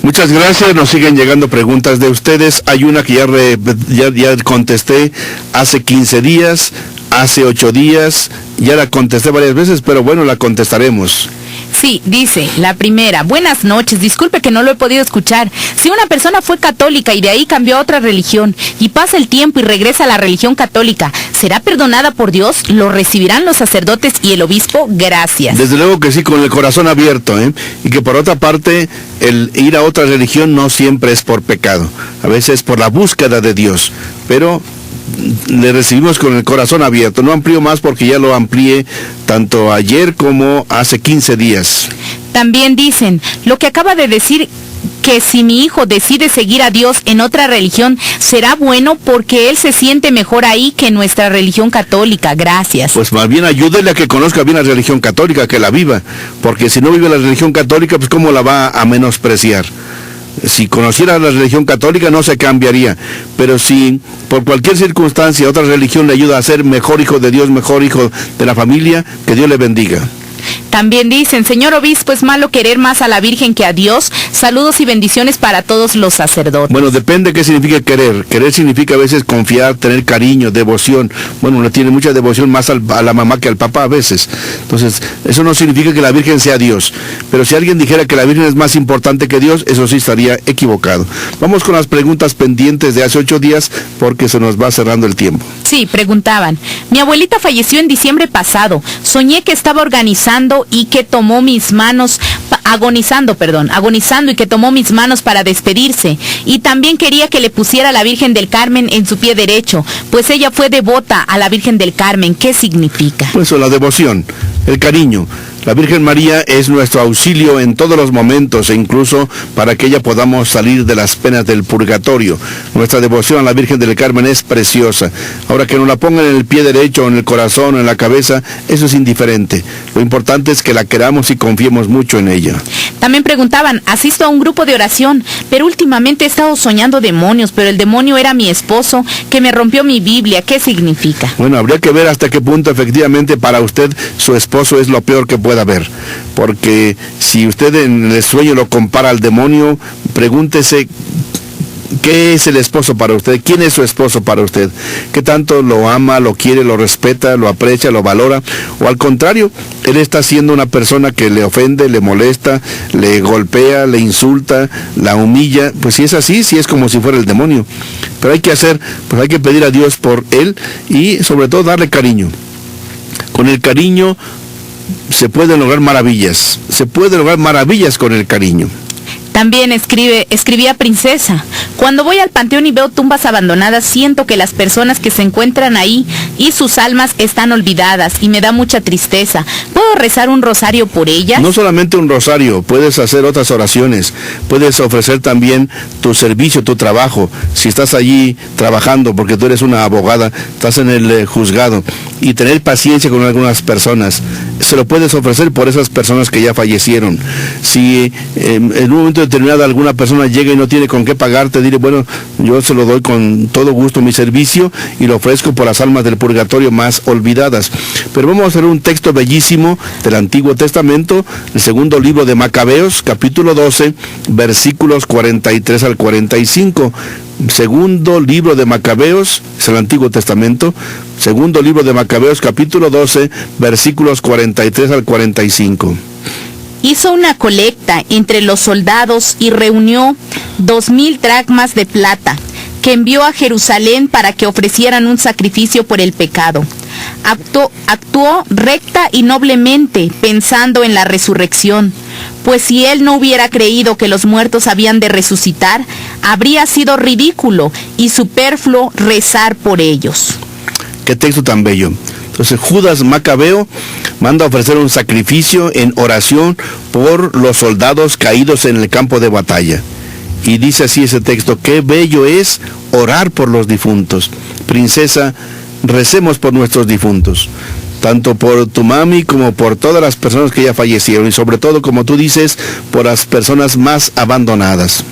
Muchas gracias, nos siguen llegando preguntas de ustedes. Hay una que ya contesté hace 15 días, hace 8 días, ya la contesté varias veces, pero bueno, la contestaremos. Sí, dice, la primera, buenas noches, disculpe que no lo he podido escuchar. Si una persona fue católica y de ahí cambió a otra religión y pasa el tiempo y regresa a la religión católica, ¿será perdonada por Dios? ¿Lo recibirán los sacerdotes y el obispo? Gracias. Desde luego que sí, con el corazón abierto, y que por otra parte, el ir a otra religión no siempre es por pecado, a veces es por la búsqueda de Dios, pero le recibimos con el corazón abierto. No amplío más porque ya lo amplié tanto ayer como hace 15 días. También dicen, lo que acaba de decir, que si mi hijo decide seguir a Dios en otra religión, será bueno porque él se siente mejor ahí que en nuestra religión católica. Gracias. Pues más bien ayúdele a que conozca bien la religión católica, que la viva, porque si no vive la religión católica, pues cómo la va a menospreciar. Si conociera la religión católica no se cambiaría, pero si por cualquier circunstancia otra religión le ayuda a ser mejor hijo de Dios, mejor hijo de la familia, que Dios le bendiga. También dicen, señor obispo, ¿es malo querer más a la Virgen que a Dios? Saludos y bendiciones para todos los sacerdotes. Bueno, depende qué significa querer. Querer significa a veces confiar, tener cariño, devoción. Bueno, uno tiene mucha devoción más a la mamá que al papá a veces. Entonces, eso no significa que la Virgen sea Dios. Pero si alguien dijera que la Virgen es más importante que Dios, eso sí estaría equivocado. Vamos con las preguntas pendientes de hace 8 días porque se nos va cerrando el tiempo. Sí, preguntaban, mi abuelita falleció en diciembre pasado. Soñé que estaba agonizando y que tomó mis manos para despedirse. Y también quería que le pusiera a la Virgen del Carmen en su pie derecho, pues ella fue devota a la Virgen del Carmen. ¿Qué significa? Pues la devoción, el cariño. La Virgen María es nuestro auxilio en todos los momentos e incluso para que ella podamos salir de las penas del purgatorio. Nuestra devoción a la Virgen del Carmen es preciosa. Ahora que nos la pongan en el pie derecho, en el corazón, en la cabeza, eso es indiferente. Lo importante es que la queramos y confiemos mucho en ella. También preguntaban, asisto a un grupo de oración, pero últimamente he estado soñando demonios, pero el demonio era mi esposo que me rompió mi Biblia. ¿Qué significa? Bueno, habría que ver hasta qué punto efectivamente para usted su esposo es lo peor que pueda haber. Porque si usted en el sueño lo compara al demonio, pregúntese ¿qué es el esposo para usted? ¿Quién es su esposo para usted? ¿Qué tanto lo ama, lo quiere, lo respeta, lo aprecia, lo valora? O al contrario, él está siendo una persona que le ofende, le molesta, le golpea, le insulta, la humilla. Pues si es así, sí es como si fuera el demonio. Pero hay que pedir a Dios por él y sobre todo darle cariño. Con el cariño se pueden lograr maravillas. Se pueden lograr maravillas con el cariño. También escribía Princesa, cuando voy al panteón y veo tumbas abandonadas, siento que las personas que se encuentran ahí y sus almas están olvidadas y me da mucha tristeza. ¿Puedo rezar un rosario por ellas? No solamente un rosario, puedes hacer otras oraciones, puedes ofrecer también tu servicio, tu trabajo. Si estás allí trabajando, porque tú eres una abogada, estás en el juzgado, y tener paciencia con algunas personas, se lo puedes ofrecer por esas personas que ya fallecieron. Si en un momento determinado alguna persona llega y no tiene con qué pagarte, dile, bueno, yo se lo doy con todo gusto mi servicio y lo ofrezco por las almas del purgatorio más olvidadas. Pero vamos a hacer un texto bellísimo del Antiguo Testamento, el segundo libro de Macabeos, capítulo 12, versículos 43 al 45. Segundo libro de Macabeos, es el Antiguo Testamento, segundo libro de Macabeos, capítulo 12, versículos 43 al 45. Hizo una colecta entre los soldados y reunió 2,000 dracmas de plata, que envió a Jerusalén para que ofrecieran un sacrificio por el pecado. Actuó recta y noblemente, pensando en la resurrección. Pues si él no hubiera creído que los muertos habían de resucitar, habría sido ridículo y superfluo rezar por ellos. Qué texto tan bello. Entonces Judas Macabeo manda a ofrecer un sacrificio en oración por los soldados caídos en el campo de batalla. Y dice así ese texto: qué bello es orar por los difuntos. Princesa, recemos por nuestros difuntos, tanto por tu mami como por todas las personas que ya fallecieron, y sobre todo, como tú dices, por las personas más abandonadas.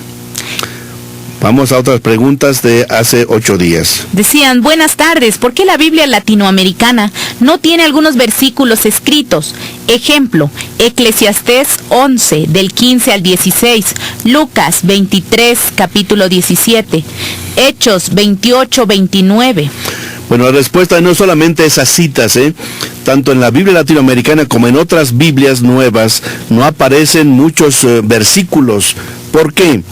Vamos a otras preguntas de hace 8 días. Decían, buenas tardes, ¿por qué la Biblia latinoamericana no tiene algunos versículos escritos? Ejemplo, Eclesiastés 11, del 15 al 16, Lucas 23, capítulo 17, Hechos 28, 29. Bueno, la respuesta no solamente esas citas, tanto en la Biblia latinoamericana como en otras Biblias nuevas, no aparecen muchos versículos. ¿Por qué?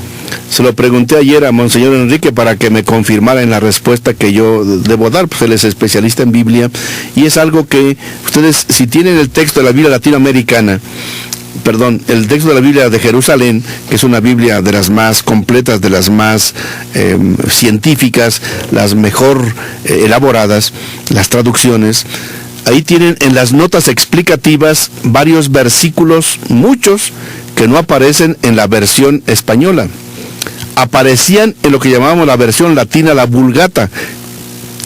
Se lo pregunté ayer a Monseñor Enrique para que me confirmara en la respuesta que yo debo dar, pues él es especialista en Biblia, y es algo que ustedes, si tienen el texto de la Biblia latinoamericana, el texto de la Biblia de Jerusalén, que es una Biblia de las más completas, de las más científicas, las mejor elaboradas, las traducciones, ahí tienen en las notas explicativas varios versículos, muchos, que no aparecen en la versión española. Aparecían en lo que llamábamos la versión latina, la Vulgata,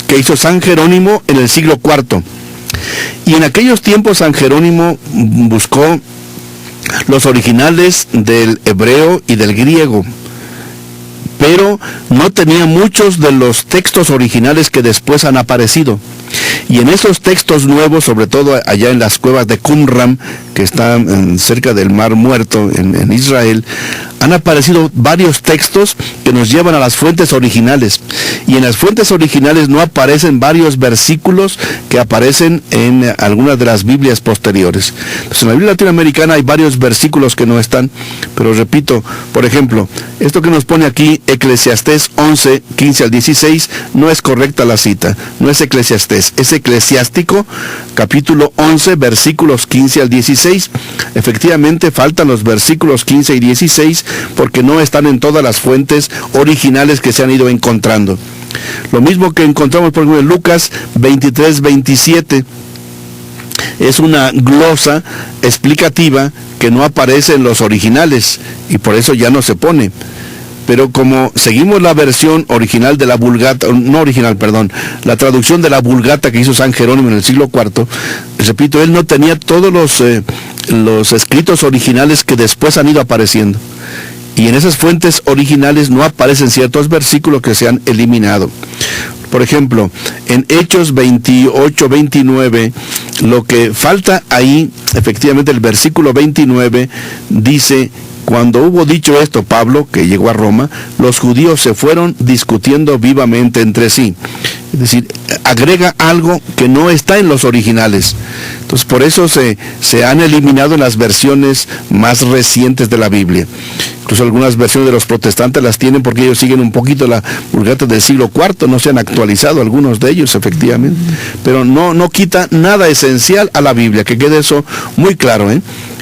que hizo San Jerónimo en el siglo IV. Y en aquellos tiempos San Jerónimo buscó los originales del hebreo y del griego, pero no tenía muchos de los textos originales que después han aparecido. Y en esos textos nuevos, sobre todo allá en las cuevas de Qumran, que están cerca del Mar Muerto en Israel, han aparecido varios textos que nos llevan a las fuentes originales. Y en las fuentes originales no aparecen varios versículos que aparecen en algunas de las Biblias posteriores. Entonces, en la Biblia latinoamericana hay varios versículos que no están, pero repito, por ejemplo, esto que nos pone aquí, Eclesiastés 11, 15 al 16, no es correcta la cita, no es Eclesiastés, es Eclesiástico, capítulo 11, versículos 15 al 16. Efectivamente, faltan los versículos 15 y 16 porque no están en todas las fuentes originales que se han ido encontrando. Lo mismo que encontramos, por ejemplo, en Lucas 23, 27. Es una glosa explicativa que no aparece en los originales y por eso ya no se pone. Pero como seguimos la versión original de la Vulgata, la traducción de la Vulgata que hizo San Jerónimo en el siglo IV, repito, él no tenía todos los escritos originales que después han ido apareciendo. Y en esas fuentes originales no aparecen ciertos versículos que se han eliminado. Por ejemplo, en Hechos 28, 29, lo que falta ahí, efectivamente el versículo 29 dice: cuando hubo dicho esto Pablo, que llegó a Roma, los judíos se fueron discutiendo vivamente entre sí. Es decir, agrega algo que no está en los originales. Entonces, por eso se han eliminado en las versiones más recientes de la Biblia. Incluso algunas versiones de los protestantes las tienen porque ellos siguen un poquito la Vulgata del siglo IV, no se han actualizado algunos de ellos, efectivamente. Pero no quita nada esencial a la Biblia, que quede eso muy claro,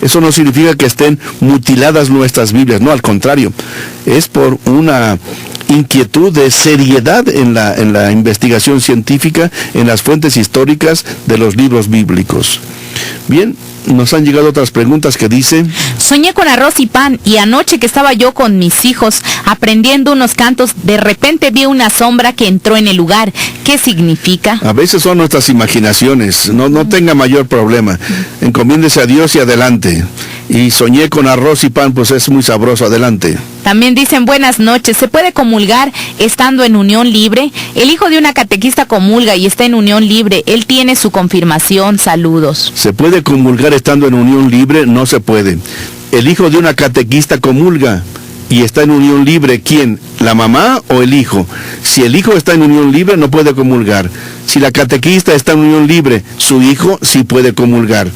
Eso no significa que estén mutiladas nuestras Biblias, no, al contrario. Es por una inquietud de seriedad en la investigación científica, en las fuentes históricas de los libros bíblicos. Bien, nos han llegado otras preguntas que dicen: soñé con arroz y pan, y anoche que estaba yo con mis hijos aprendiendo unos cantos, de repente vi una sombra que entró en el lugar. ¿Qué significa? A veces son nuestras imaginaciones, no tenga mayor problema. Encomiéndese a Dios y adelante. Y soñé con arroz y pan, pues es muy sabroso, adelante. También dicen, buenas noches, ¿se puede comulgar estando en unión libre? El hijo de una catequista comulga y está en unión libre, él tiene su confirmación, saludos. ¿Se puede comulgar estando en unión libre? No se puede. El hijo de una catequista comulga y está en unión libre, ¿quién? ¿La mamá o el hijo? Si el hijo está en unión libre, no puede comulgar. Si la catequista está en unión libre, su hijo sí puede comulgar.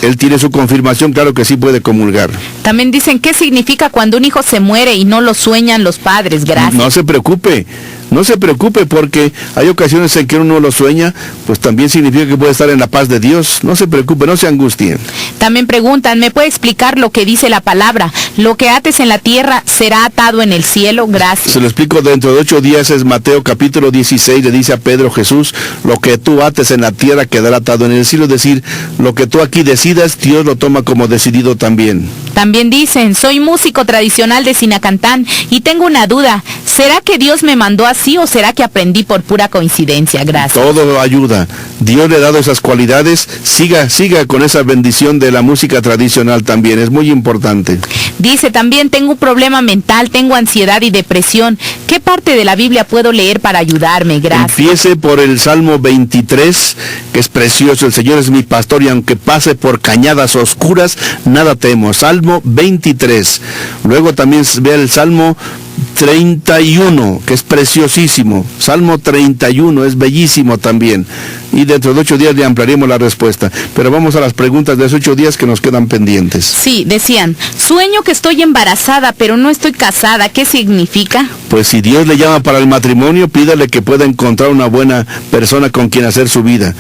Él tiene su confirmación, claro que sí puede comulgar. También dicen, ¿qué significa cuando un hijo se muere y no lo sueñan los padres? Gracias. No se preocupe. No se preocupe, porque hay ocasiones en que uno lo sueña, pues también significa que puede estar en la paz de Dios. No se preocupe, no se angustie. También preguntan, ¿me puede explicar lo que dice la palabra? Lo que ates en la tierra será atado en el cielo. Gracias. Se lo explico dentro de 8 días, es Mateo capítulo 16, le dice a Pedro Jesús, lo que tú ates en la tierra quedará atado en el cielo, es decir, lo que tú aquí decidas, Dios lo toma como decidido también. También dicen, soy músico tradicional de Sinacantán y tengo una duda, ¿será que Dios me mandó así o será que aprendí por pura coincidencia? Gracias. Todo ayuda. Dios le ha dado esas cualidades, siga con esa bendición de la música tradicional también, es muy importante. Dice también, tengo un problema mental, tengo ansiedad y depresión. ¿Qué parte de la Biblia puedo leer para ayudarme? Gracias. Empiece por el Salmo 23, que es precioso. El Señor es mi pastor y aunque pase por cañadas oscuras, nada temo. Salmo 23. Luego también vea el Salmo 31, que es preciosísimo. Salmo 31 es bellísimo también. Y dentro de 8 días le ampliaremos la respuesta. Pero vamos a las preguntas de esos 8 días que nos quedan pendientes. Sí, decían, sueño que estoy embarazada, pero no estoy casada. ¿Qué significa? Pues si Dios le llama para el matrimonio, pídale que pueda encontrar una buena persona con quien hacer su vida.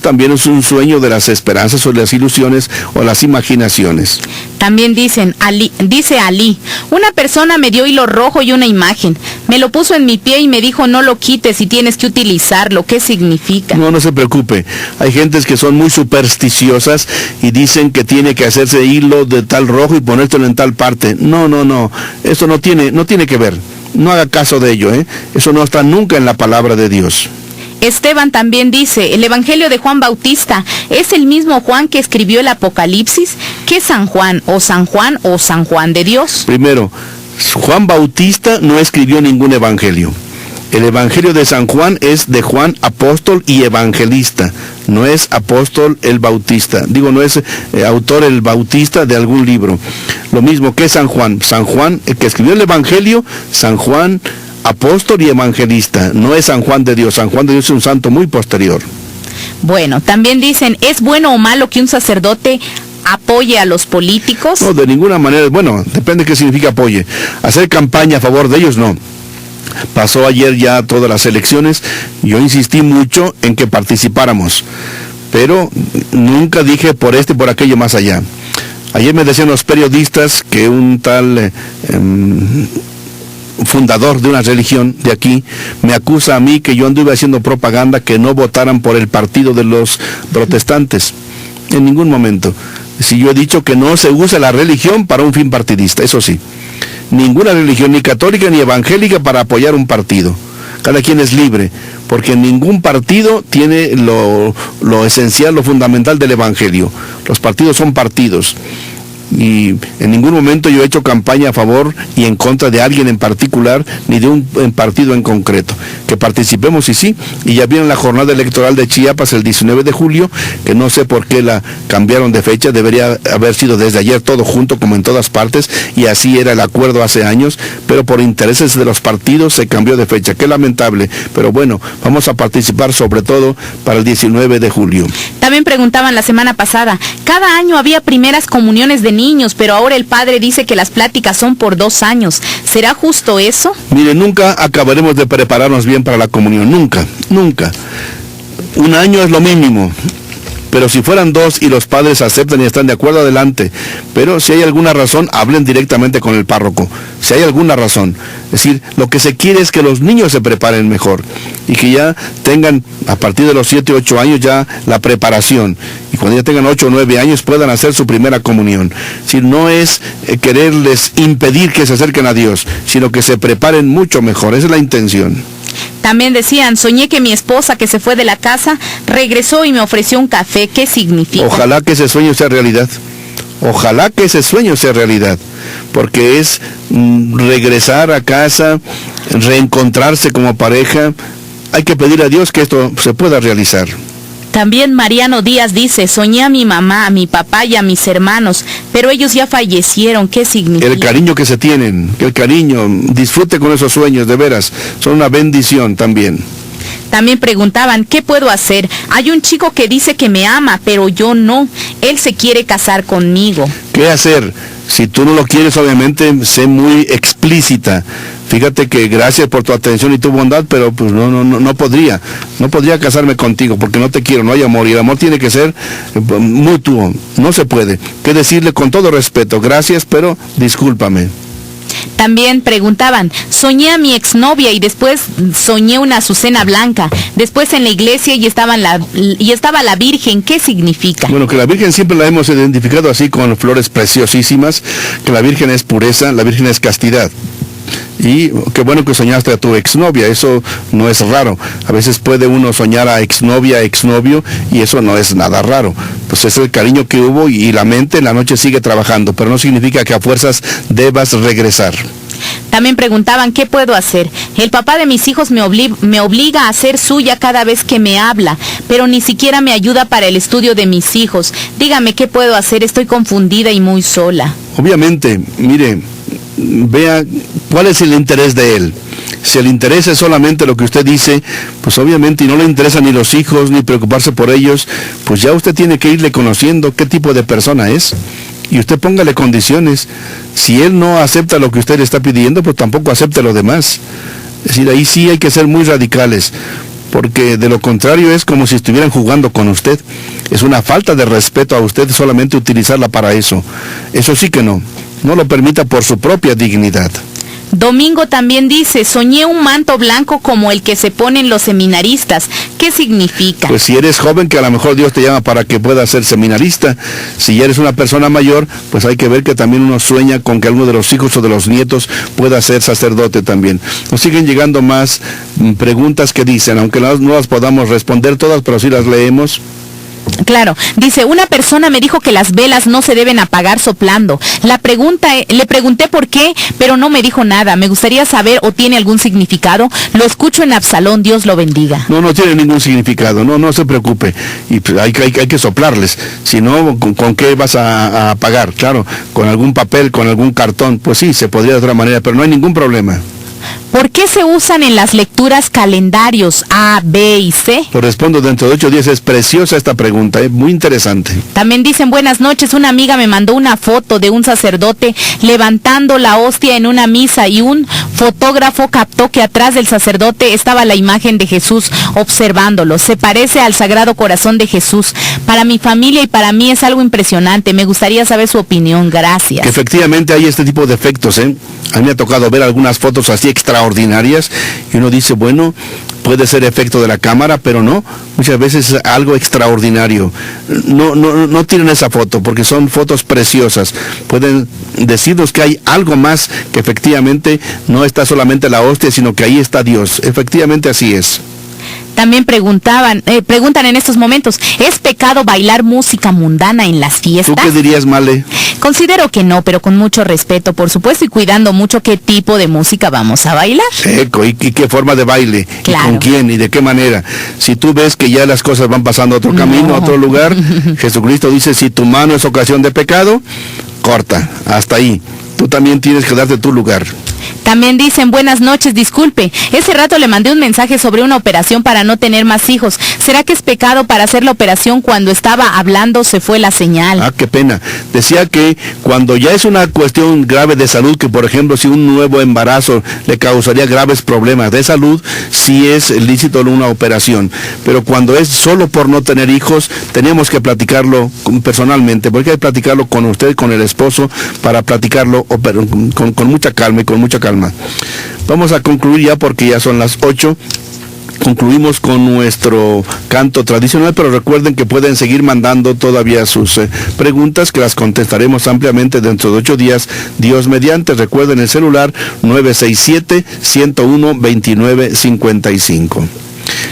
También es un sueño de las esperanzas o las ilusiones o las imaginaciones. También dice Ali, una persona me dio hilo rojo y una imagen. Me lo puso en mi pie y me dijo, no lo quites y tienes que utilizarlo. ¿Qué significa? No se preocupe. Hay gentes que son muy supersticiosas y dicen que tiene que hacerse hilo de tal rojo y ponértelo en tal parte. No. Eso no tiene que ver. No haga caso de ello, ¿eh? Eso no está nunca en la palabra de Dios. Esteban también dice, el Evangelio de Juan Bautista, ¿es el mismo Juan que escribió el Apocalipsis? ¿Qué San Juan o San Juan de Dios? Primero, Juan Bautista no escribió ningún evangelio. El Evangelio de San Juan es de Juan, apóstol y evangelista. No es apóstol el Bautista. Digo, no es autor el Bautista de algún libro. Lo mismo que San Juan. San Juan, el que escribió el Evangelio, San Juan, apóstol y evangelista. No es San Juan de Dios. San Juan de Dios es un santo muy posterior. Bueno, también dicen, ¿es bueno o malo que un sacerdote apoye a los políticos? No, de ninguna manera. Bueno, depende de qué significa apoye. Hacer campaña a favor de ellos, no. Pasó ayer ya todas las elecciones. Yo insistí mucho en que participáramos, pero nunca dije por este y por aquello más allá. Ayer me decían los periodistas que un tal fundador de una religión de aquí me acusa a mí que yo anduve haciendo propaganda que no votaran por el partido de los protestantes. En ningún momento. Si yo he dicho que no se usa la religión para un fin partidista, eso sí. Ninguna religión, ni católica ni evangélica, para apoyar un partido. Cada quien es libre, porque ningún partido tiene lo esencial, lo fundamental del evangelio. Los partidos son partidos. Y en ningún momento yo he hecho campaña a favor y en contra de alguien en particular, ni de un partido en concreto. Que participemos y sí, y ya viene la jornada electoral de Chiapas el 19 de julio, que no sé por qué la cambiaron de fecha, debería haber sido desde ayer todo junto como en todas partes, y así era el acuerdo hace años, pero por intereses de los partidos se cambió de fecha. Qué lamentable, pero bueno, vamos a participar sobre todo para el 19 de julio. También preguntaban la semana pasada, cada año había primeras comuniones de niños, pero ahora el padre dice que las pláticas son por 2 años. ¿Será justo eso? Mire, nunca acabaremos de prepararnos bien para la comunión, nunca. Un año es lo mínimo. Pero si fueran 2 y los padres aceptan y están de acuerdo, adelante. Pero si hay alguna razón, hablen directamente con el párroco. Si hay alguna razón. Es decir, lo que se quiere es que los niños se preparen mejor. Y que ya tengan, a partir de los 7 o 8 años, ya la preparación. Y cuando ya tengan 8 o 9 años, puedan hacer su primera comunión. Es decir, no es quererles impedir que se acerquen a Dios, sino que se preparen mucho mejor. Esa es la intención. También decían, soñé que mi esposa que se fue de la casa regresó y me ofreció un café. ¿Qué significa? Ojalá que ese sueño sea realidad. Ojalá que ese sueño sea realidad. Porque es regresar a casa, reencontrarse como pareja. Hay que pedir a Dios que esto se pueda realizar. También Mariano Díaz dice, soñé a mi mamá, a mi papá y a mis hermanos, pero ellos ya fallecieron. ¿Qué significa? El cariño que se tienen, el cariño, disfrute con esos sueños, de veras, son una bendición también. También preguntaban, ¿qué puedo hacer? Hay un chico que dice que me ama, pero yo no. Él se quiere casar conmigo. ¿Qué hacer? Si tú no lo quieres, obviamente, sé muy explícita. Fíjate que gracias por tu atención y tu bondad, pero pues no podría casarme contigo porque no te quiero, no hay amor, y el amor tiene que ser mutuo, no se puede. Que decirle con todo respeto, gracias, pero discúlpame. También preguntaban, soñé a mi exnovia y después soñé una azucena blanca. Después en la iglesia y estaba la Virgen. ¿Qué significa? Bueno, que la Virgen siempre la hemos identificado así con flores preciosísimas, que la Virgen es pureza, la Virgen es castidad. Y qué bueno que soñaste a tu exnovia, eso no es raro. A veces puede uno soñar a exnovia, exnovio, y eso no es nada raro. Pues es el cariño que hubo y la mente en la noche sigue trabajando, pero no significa que a fuerzas debas regresar. También preguntaban, ¿qué puedo hacer? El papá de mis hijos me obliga a ser suya cada vez que me habla, pero ni siquiera me ayuda para el estudio de mis hijos. Dígame, ¿qué puedo hacer? Estoy confundida y muy sola. Obviamente, mire, vea cuál es el interés de él. Si el interés es solamente lo que usted dice, pues obviamente, y no le interesan ni los hijos, ni preocuparse por ellos, pues ya usted tiene que irle conociendo qué tipo de persona es. Y usted póngale condiciones. Si él no acepta lo que usted le está pidiendo, pues tampoco acepte lo demás. Es decir, ahí sí hay que ser muy radicales, porque de lo contrario es como si estuvieran jugando con usted. Es una falta de respeto a usted solamente utilizarla para eso. Eso sí que no lo permita por su propia dignidad. Domingo también dice, soñé un manto blanco como el que se ponen los seminaristas. ¿Qué significa? Pues si eres joven, que a lo mejor Dios te llama para que puedas ser seminarista. Si ya eres una persona mayor, pues hay que ver que también uno sueña con que alguno de los hijos o de los nietos pueda ser sacerdote también. Nos siguen llegando más preguntas que dicen, aunque no las podamos responder todas, pero sí las leemos. Claro, dice, una persona me dijo que las velas no se deben apagar soplando. Le pregunté por qué, pero no me dijo nada. Me gustaría saber o tiene algún significado. Lo escucho en Absalón, Dios lo bendiga. No tiene ningún significado, no se preocupe. Y pues hay que soplarles. Si no, ¿con qué vas a apagar? Claro, con algún papel, con algún cartón. Pues sí, se podría de otra manera, pero no hay ningún problema. ¿Por qué se usan en las lecturas calendarios A, B y C? Lo respondo dentro de 8 días. Es preciosa esta pregunta, muy interesante. También dicen, buenas noches, una amiga me mandó una foto de un sacerdote levantando la hostia en una misa y un fotógrafo captó que atrás del sacerdote estaba la imagen de Jesús observándolo. Se parece al Sagrado Corazón de Jesús. Para mi familia y para mí es algo impresionante. Me gustaría saber su opinión. Gracias. Que efectivamente hay este tipo de efectos, A mí me ha tocado ver algunas fotos así extraordinarias y uno dice, bueno, puede ser efecto de la cámara, pero no, muchas veces es algo extraordinario. No tienen esa foto porque son fotos preciosas. Pueden decirnos que hay algo más, que efectivamente no está solamente la hostia, sino que ahí está Dios. Efectivamente así es. También preguntan en estos momentos, ¿es pecado bailar música mundana en las fiestas? ¿Tú qué dirías, Male? Considero que no, pero con mucho respeto, por supuesto, y cuidando mucho qué tipo de música vamos a bailar. Eco, ¿y qué forma de baile? Claro. ¿Y con quién? ¿Y de qué manera? Si tú ves que ya las cosas van pasando a otro camino, a otro lugar, Jesucristo dice, si tu mano es ocasión de pecado, corta, hasta ahí. Tú también tienes que darte tu lugar. También dicen, buenas noches, disculpe, ese rato le mandé un mensaje sobre una operación para no tener más hijos. ¿Será que es pecado para hacer la operación cuando estaba hablando se fue la señal? Ah, qué pena. Decía que cuando ya es una cuestión grave de salud, que por ejemplo si un nuevo embarazo le causaría graves problemas de salud, sí es lícito una operación. Pero cuando es solo por no tener hijos, tenemos que platicarlo personalmente, porque hay que platicarlo con usted, con el esposo, para platicarlo con mucha calma y con mucha calma. Vamos a concluir ya porque ya son las 8. Concluimos con nuestro canto tradicional, pero recuerden que pueden seguir mandando todavía sus preguntas, que las contestaremos ampliamente dentro de 8 días, Dios mediante. Recuerden el celular 967-101-2955.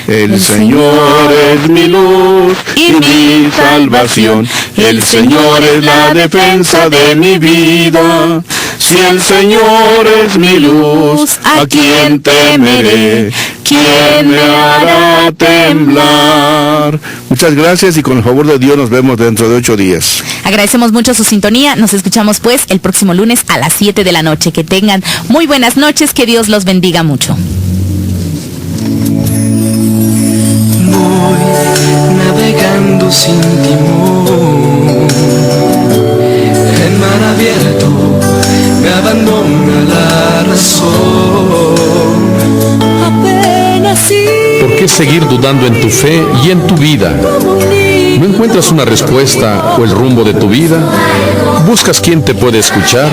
El Señor es mi luz y mi salvación. El Señor es la defensa de mi vida. Si el Señor es mi luz, ¿a quién temeré? ¿Quién me hará temblar? Muchas gracias y con el favor de Dios nos vemos dentro de 8 días. Agradecemos mucho su sintonía. Nos escuchamos pues el próximo lunes a las 7 de la noche. Que tengan muy buenas noches. Que Dios los bendiga mucho. Voy navegando sin timón en mar abierto. me abandona la razón. ¿Por qué seguir dudando en tu fe y en tu vida? ¿No encuentras una respuesta o el rumbo de tu vida? ¿Buscas quién te puede escuchar?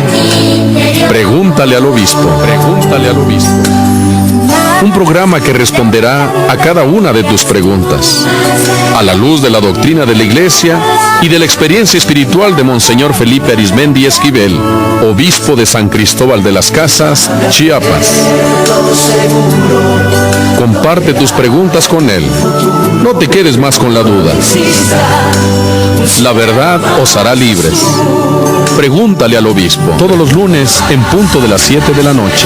Pregúntale al obispo. Pregúntale al obispo. Un programa que responderá a cada una de tus preguntas, a la luz de la doctrina de la Iglesia y de la experiencia espiritual de Monseñor Felipe Arizmendi Esquivel, obispo de San Cristóbal de las Casas, Chiapas. Comparte tus preguntas con él. No te quedes más con la duda. La verdad os hará libres. Pregúntale al obispo. Todos los lunes en punto de las 7 de la noche.